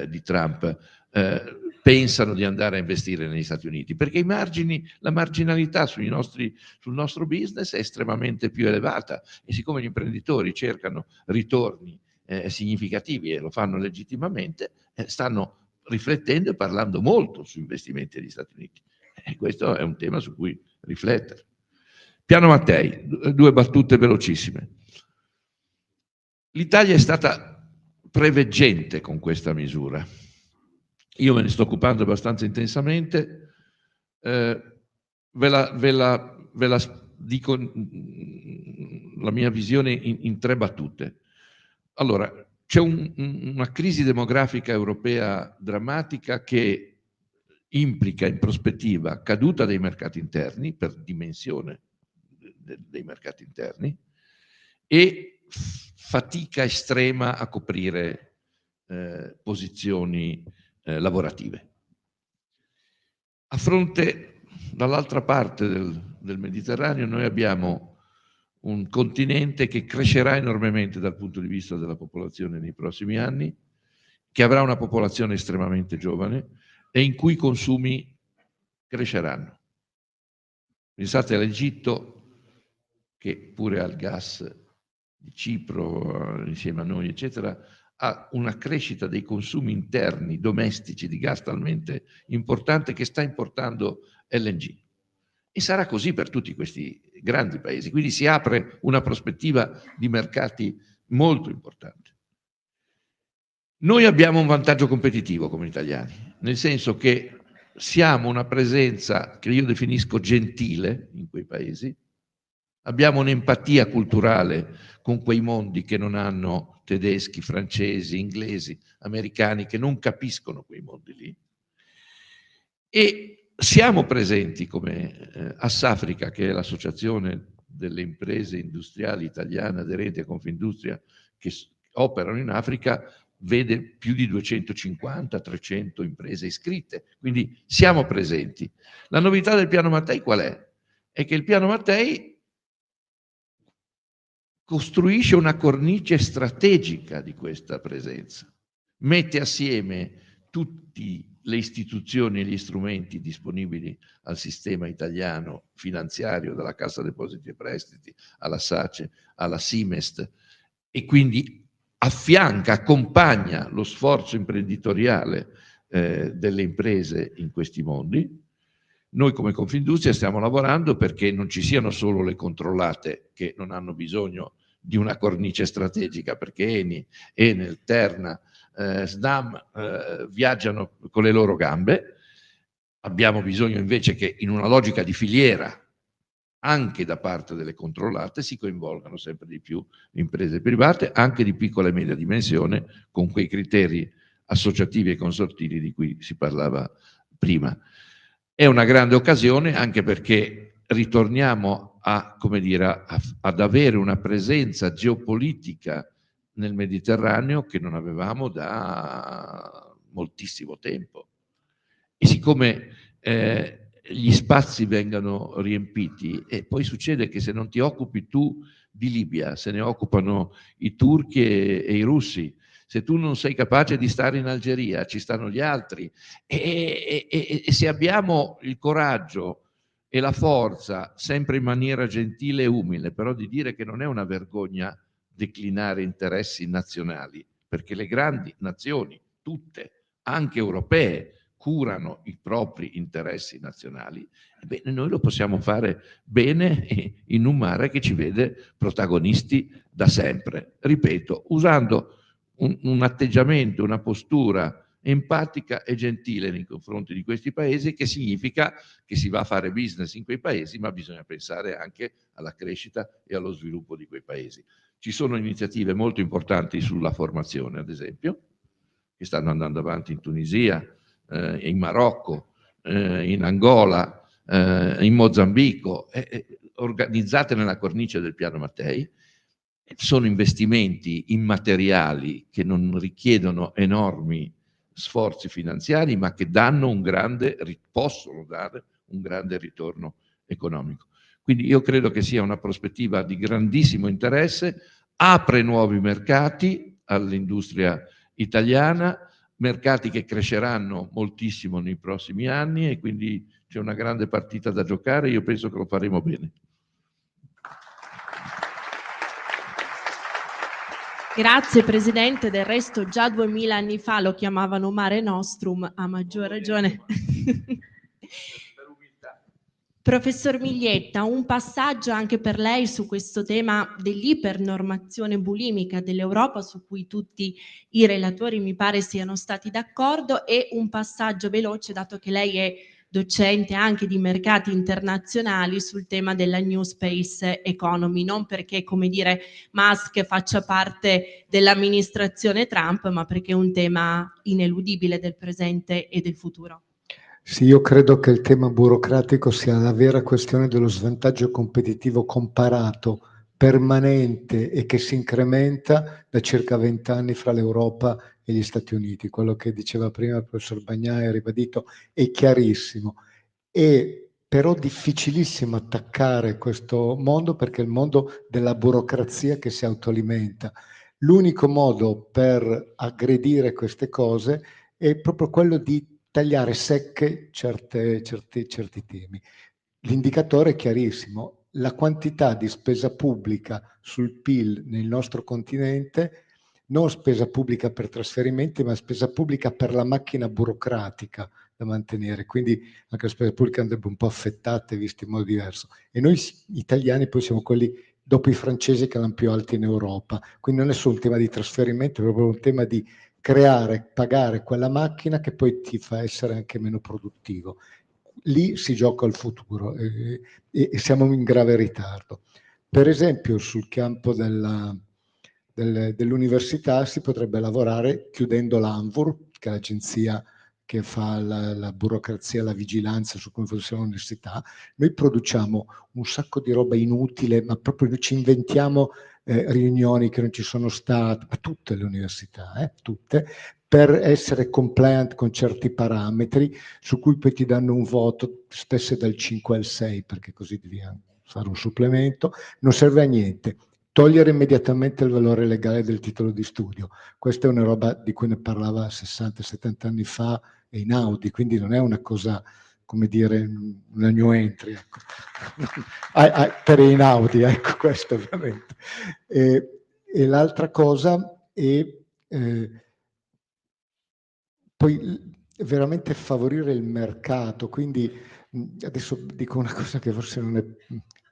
di Trump, pensano di andare a investire negli Stati Uniti, perché la marginalità sul nostro business è estremamente più elevata, e siccome gli imprenditori cercano ritorni significativi e lo fanno legittimamente, stanno riflettendo e parlando molto su investimenti negli Stati Uniti. E questo è un tema su cui riflettere. Piano Mattei, 2 battute velocissime. L'Italia è stata preveggente con questa misura. Io me ne sto occupando abbastanza intensamente. Ve la dico la mia visione in 3 battute. Allora, c'è una crisi demografica europea drammatica che implica in prospettiva caduta dei mercati interni per dimensione dei mercati interni e fatica estrema a coprire posizioni lavorative. A fronte, dall'altra parte del Mediterraneo, noi abbiamo un continente che crescerà enormemente dal punto di vista della popolazione nei prossimi anni, che avrà una popolazione estremamente giovane e in cui i consumi cresceranno. Pensate all'Egitto, che pure ha il gas di Cipro insieme a noi, eccetera, ha una crescita dei consumi interni domestici di gas talmente importante che sta importando LNG. E sarà così per tutti questi grandi paesi. Quindi si apre una prospettiva di mercati molto importante. Noi abbiamo un vantaggio competitivo come italiani, nel senso che siamo una presenza che io definisco gentile in quei paesi, abbiamo un'empatia culturale con quei mondi che non hanno tedeschi, francesi, inglesi, americani, che non capiscono quei mondi lì. E siamo presenti come Assafrica, che è l'associazione delle imprese industriali italiane aderenti a Confindustria che operano in Africa, vede più di 250-300 imprese iscritte, quindi siamo presenti. La novità del Piano Mattei qual è? È che il Piano Mattei costruisce una cornice strategica di questa presenza, mette assieme tutte le istituzioni e gli strumenti disponibili al sistema italiano finanziario, dalla Cassa Depositi e Prestiti alla SACE, alla Simest, e quindi affianca, accompagna lo sforzo imprenditoriale delle imprese in questi mondi. Noi come Confindustria stiamo lavorando perché non ci siano solo le controllate che non hanno bisogno di una cornice strategica, perché Eni, Enel, Terna, Snam viaggiano con le loro gambe. Abbiamo bisogno invece che in una logica di filiera anche da parte delle controllate si coinvolgano sempre di più imprese private, anche di piccola e media dimensione, con quei criteri associativi e consortili di cui si parlava prima. È una grande occasione anche perché ritorniamo ad avere una presenza geopolitica nel Mediterraneo che non avevamo da moltissimo tempo. E siccome gli spazi vengano riempiti, e poi succede che se non ti occupi tu di Libia, se ne occupano i turchi e i russi. Se tu non sei capace di stare in Algeria, ci stanno gli altri. E se abbiamo il coraggio e la forza, sempre in maniera gentile e umile, però di dire che non è una vergogna declinare interessi nazionali, perché le grandi nazioni, tutte, anche europee, curano i propri interessi nazionali, ebbene noi lo possiamo fare bene in un mare che ci vede protagonisti da sempre. Ripeto, usando un atteggiamento, una postura empatica e gentile nei confronti di questi paesi, che significa che si va a fare business in quei paesi, ma bisogna pensare anche alla crescita e allo sviluppo di quei paesi. Ci sono iniziative molto importanti sulla formazione, ad esempio, che stanno andando avanti in Tunisia, in Marocco, in Angola, in Mozambico, organizzate nella cornice del Piano Mattei. Sono investimenti immateriali che non richiedono enormi sforzi finanziari, ma che possono dare un grande ritorno economico. Quindi io credo che sia una prospettiva di grandissimo interesse, apre nuovi mercati all'industria italiana, mercati che cresceranno moltissimo nei prossimi anni, e quindi c'è una grande partita da giocare. Io penso che lo faremo bene. Grazie Presidente, del resto già 2000 anni fa lo chiamavano Mare Nostrum, a maggior ragione. Professor Miglietta, un passaggio anche per lei su questo tema dell'ipernormazione bulimica dell'Europa, su cui tutti i relatori mi pare siano stati d'accordo, e un passaggio veloce, dato che lei è docente anche di mercati internazionali, sul tema della New Space Economy, non perché, come dire, Musk faccia parte dell'amministrazione Trump, ma perché è un tema ineludibile del presente e del futuro. Sì, io credo che il tema burocratico sia la vera questione dello svantaggio competitivo comparato, permanente e che si incrementa da circa 20 anni fra l'Europa e gli Stati Uniti. Quello che diceva prima il professor Bagnai, ribadito, è chiarissimo. È però difficilissimo attaccare questo mondo, perché è il mondo della burocrazia che si autoalimenta. L'unico modo per aggredire queste cose è proprio quello di tagliare secche certi temi. L'indicatore è chiarissimo: la quantità di spesa pubblica sul PIL nel nostro continente, non spesa pubblica per trasferimenti, ma spesa pubblica per la macchina burocratica da mantenere, quindi anche la spesa pubblica andrebbe un po' affettata e vista in modo diverso. E noi italiani poi siamo quelli, dopo i francesi, che hanno più alti in Europa, quindi non è solo un tema di trasferimento, è proprio un tema di creare, pagare quella macchina che poi ti fa essere anche meno produttivo. Lì si gioca il futuro e siamo in grave ritardo. Per esempio sul campo dell'università si potrebbe lavorare chiudendo l'ANVUR, che è l'agenzia che fa la burocrazia, la vigilanza su come funziona l'università. Noi produciamo un sacco di roba inutile, ma proprio ci inventiamo riunioni che non ci sono state, ma tutte le università, tutte, per essere compliant con certi parametri su cui poi ti danno un voto, spesso dal 5 al 6, perché così devi fare un supplemento. Non serve a niente. Togliere immediatamente il valore legale del titolo di studio. Questa è una roba di cui ne parlava 60-70 anni fa Einaudi, quindi non è una cosa, come dire, una new entry, ecco. Per Einaudi, ecco, questo ovviamente. E l'altra cosa è poi veramente favorire il mercato, quindi adesso dico una cosa che forse non è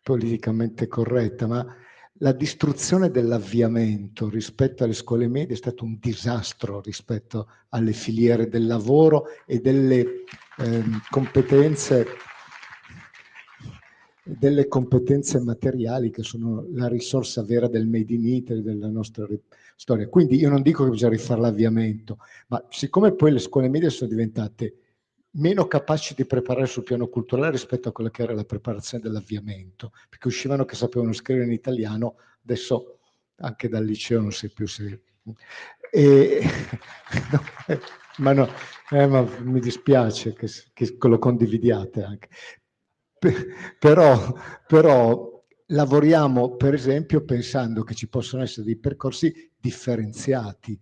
politicamente corretta, ma la distruzione dell'avviamento rispetto alle scuole medie è stato un disastro rispetto alle filiere del lavoro e delle competenze materiali che sono la risorsa vera del Made in Italy, della nostra storia. Quindi io non dico che bisogna rifare l'avviamento, ma siccome poi le scuole medie sono diventate meno capaci di preparare sul piano culturale rispetto a quella che era la preparazione dell'avviamento, perché uscivano che sapevano scrivere in italiano, adesso anche dal liceo non sai più se... ma mi dispiace che lo condividiate anche. Però lavoriamo per esempio pensando che ci possono essere dei percorsi differenziati.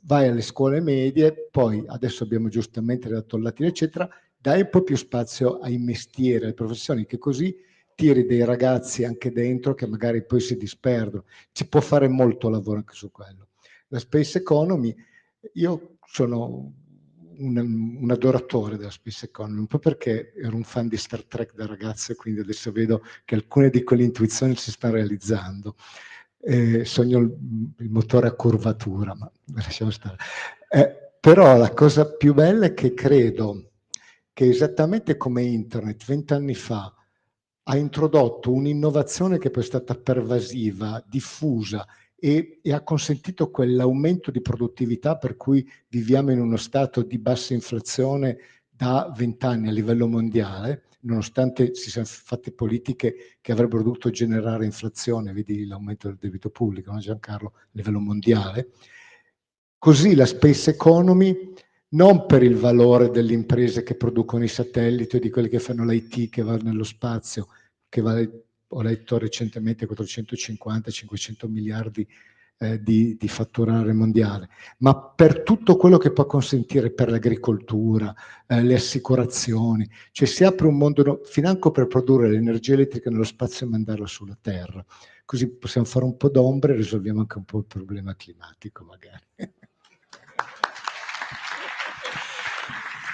Vai alle scuole medie, poi adesso abbiamo giustamente redatto il latino eccetera, dai un po' più spazio ai mestieri, alle professioni, che così tiri dei ragazzi anche dentro che magari poi si disperdono. Si può fare molto lavoro anche su quello. La space economy, io sono un adoratore della space economy, un po' perché ero un fan di Star Trek da ragazzo e quindi adesso vedo che alcune di quelle intuizioni si stanno realizzando. Sogno il motore a curvatura, ma lasciamo stare. Però la cosa più bella è che credo che esattamente come internet 20 anni fa ha introdotto un'innovazione che poi è stata pervasiva, diffusa e ha consentito quell'aumento di produttività per cui viviamo in uno stato di bassa inflazione da 20 anni a livello mondiale, nonostante si siano fatte politiche che avrebbero dovuto generare inflazione, vedi l'aumento del debito pubblico, no Giancarlo, a livello mondiale. Così la space economy, non per il valore delle imprese che producono i satelliti o di quelli che fanno l'IT che va nello spazio, che vale, ho letto recentemente, 450-500 miliardi di fatturare mondiale, ma per tutto quello che può consentire per l'agricoltura, le assicurazioni, cioè si apre un mondo financo per produrre l'energia elettrica nello spazio e mandarla sulla Terra. Così possiamo fare un po' d'ombre e risolviamo anche un po' il problema climatico magari.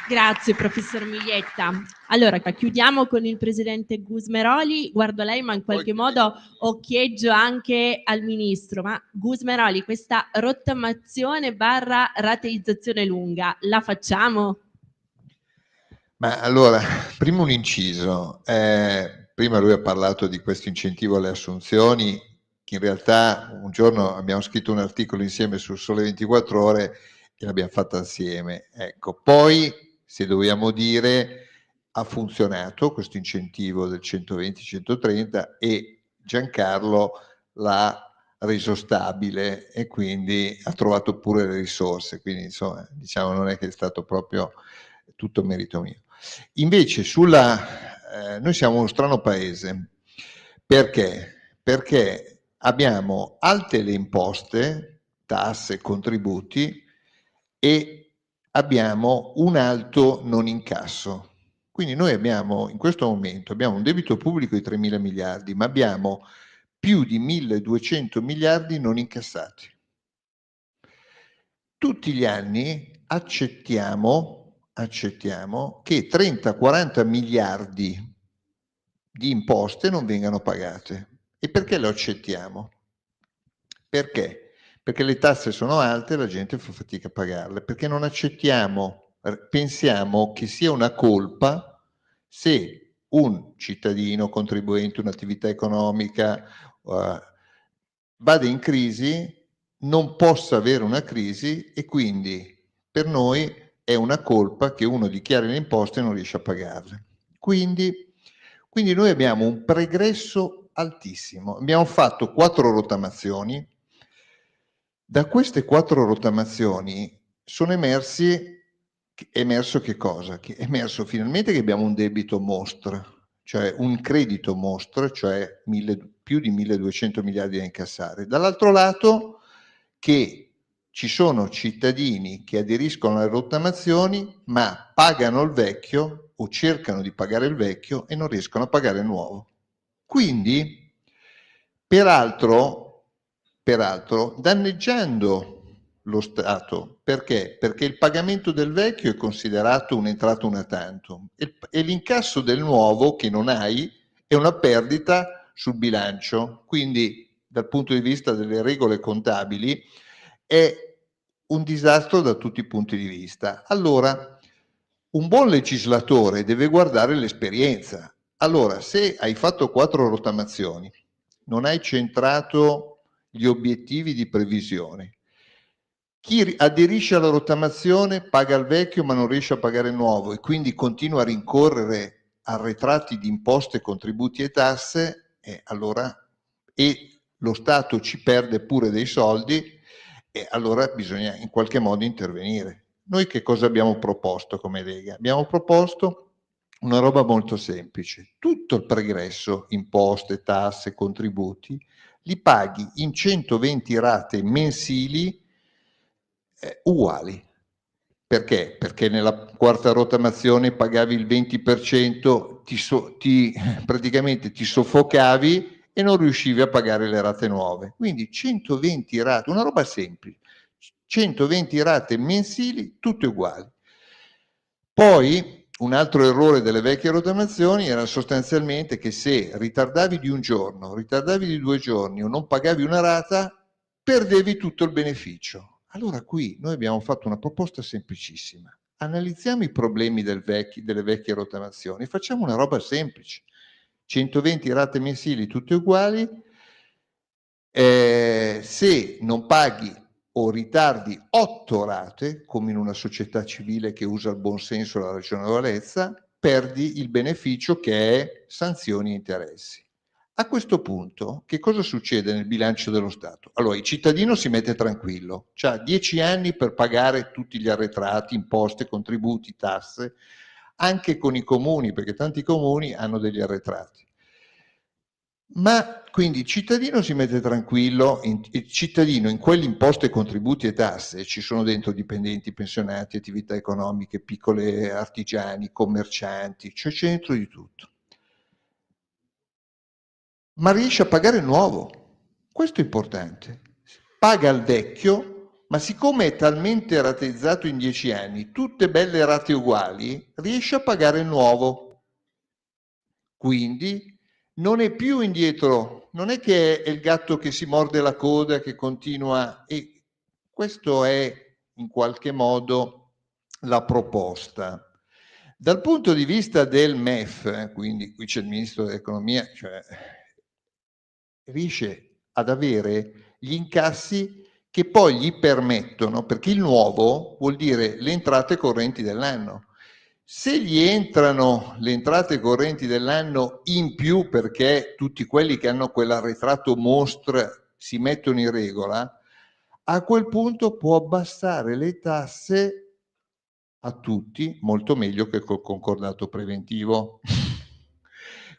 Grazie professor Miglietta. Allora chiudiamo con il presidente Gusmeroli, guardo lei ma in qualche modo occhieggio anche al ministro, ma Gusmeroli, questa rottamazione / rateizzazione lunga la facciamo? Ma allora, prima un inciso, prima lui ha parlato di questo incentivo alle assunzioni, che in realtà un giorno abbiamo scritto un articolo insieme sul Sole 24 Ore e l'abbiamo fatto assieme, ecco. Poi, se dobbiamo dire, ha funzionato questo incentivo del 120-130 e Giancarlo l'ha reso stabile e quindi ha trovato pure le risorse, quindi insomma diciamo non è che è stato proprio tutto merito mio. Invece noi siamo uno strano paese, perché? Perché abbiamo alte le imposte, tasse, contributi e abbiamo un alto non incasso. Quindi noi abbiamo, in questo momento, abbiamo un debito pubblico di 3.000 miliardi, ma abbiamo più di 1.200 miliardi non incassati. Tutti gli anni accettiamo che 30-40 miliardi di imposte non vengano pagate. E perché lo accettiamo? Perché? Perché le tasse sono alte e la gente fa fatica a pagarle, perché non accettiamo, pensiamo che sia una colpa se un cittadino, contribuente, un'attività economica vada in crisi, non possa avere una crisi e quindi per noi è una colpa che uno dichiari le imposte e non riesce a pagarle. Quindi noi abbiamo un pregresso altissimo. Abbiamo fatto 4 rottamazioni. Da queste 4 rottamazioni sono emerso che cosa? Che è emerso finalmente che abbiamo un debito mostro, cioè un credito mostro, cioè più di 1.200 miliardi da incassare. Dall'altro lato che ci sono cittadini che aderiscono alle rottamazioni ma pagano il vecchio o cercano di pagare il vecchio e non riescono a pagare il nuovo. Quindi, peraltro danneggiando lo Stato. Perché? Perché il pagamento del vecchio è considerato un'entrata una tantum e l'incasso del nuovo che non hai è una perdita sul bilancio. Quindi dal punto di vista delle regole contabili è un disastro da tutti i punti di vista. Allora, un buon legislatore deve guardare l'esperienza. Allora, se hai fatto 4 rottamazioni, non hai centrato gli obiettivi di previsione, chi aderisce alla rottamazione paga il vecchio ma non riesce a pagare il nuovo e quindi continua a rincorrere arretrati di imposte, contributi e tasse, allora lo Stato ci perde pure dei soldi e allora bisogna in qualche modo intervenire. Noi che cosa abbiamo proposto come Lega? Abbiamo proposto una roba molto semplice. Tutto il pregresso, imposte, tasse, contributi, li paghi in 120 rate mensili uguali. Perché? Perché nella quarta rottamazione pagavi il 20%, praticamente ti soffocavi e non riuscivi a pagare le rate nuove. Quindi 120 rate, una roba semplice, 120 rate mensili, tutte uguali. Poi un altro errore delle vecchie rottamazioni era sostanzialmente che se ritardavi di un giorno, ritardavi di 2 giorni o non pagavi una rata, perdevi tutto il beneficio. Allora qui noi abbiamo fatto una proposta semplicissima. Analizziamo i problemi delle vecchie rottamazioni, facciamo una roba semplice. 120 rate mensili tutte uguali, se non paghi o ritardi 8 rate, come in una società civile che usa il buon senso e la ragionevolezza, perdi il beneficio che è sanzioni e interessi. A questo punto, che cosa succede nel bilancio dello Stato? Allora, il cittadino si mette tranquillo, ha 10 anni per pagare tutti gli arretrati, imposte, contributi, tasse, anche con i comuni, perché tanti comuni hanno degli arretrati. Ma quindi il cittadino si mette tranquillo, il cittadino in quelle imposte, contributi e tasse ci sono dentro dipendenti, pensionati, attività economiche, piccole artigiani, commercianti, cioè c'è dentro di tutto. Ma riesce a pagare il nuovo, questo è importante. Paga il vecchio, ma siccome è talmente rateizzato in 10 anni, tutte belle rate uguali, riesce a pagare il nuovo. Quindi non è più indietro, non è che è il gatto che si morde la coda, che continua, e questo è in qualche modo la proposta. Dal punto di vista del MEF, quindi qui c'è il Ministro dell'Economia, cioè riesce ad avere gli incassi che poi gli permettono, perché il nuovo vuol dire le entrate correnti dell'anno. Se gli entrano le entrate correnti dell'anno in più perché tutti quelli che hanno quell'arretrato mostro si mettono in regola, a quel punto può abbassare le tasse a tutti, molto meglio che col concordato preventivo.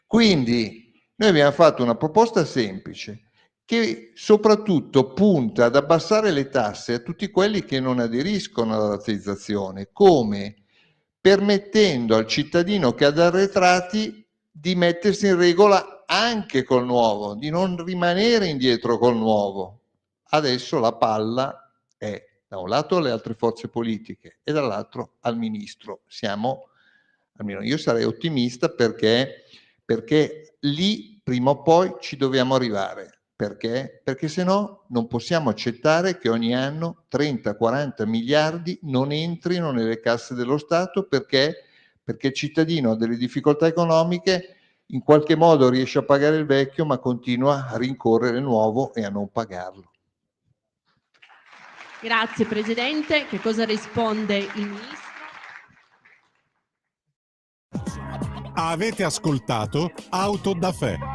Quindi noi abbiamo fatto una proposta semplice che soprattutto punta ad abbassare le tasse a tutti quelli che non aderiscono alla rateizzazione, come permettendo al cittadino che ha da arretrati di mettersi in regola anche col nuovo, di non rimanere indietro col nuovo. Adesso la palla è da un lato alle altre forze politiche e dall'altro al ministro. Almeno io sarei ottimista perché lì prima o poi ci dobbiamo arrivare. Perché? Perché se no non possiamo accettare che ogni anno 30-40 miliardi non entrino nelle casse dello Stato perché il cittadino ha delle difficoltà economiche, in qualche modo riesce a pagare il vecchio ma continua a rincorrere il nuovo e a non pagarlo. Grazie Presidente. Che cosa risponde il Ministro? Avete ascoltato Auto da Fè.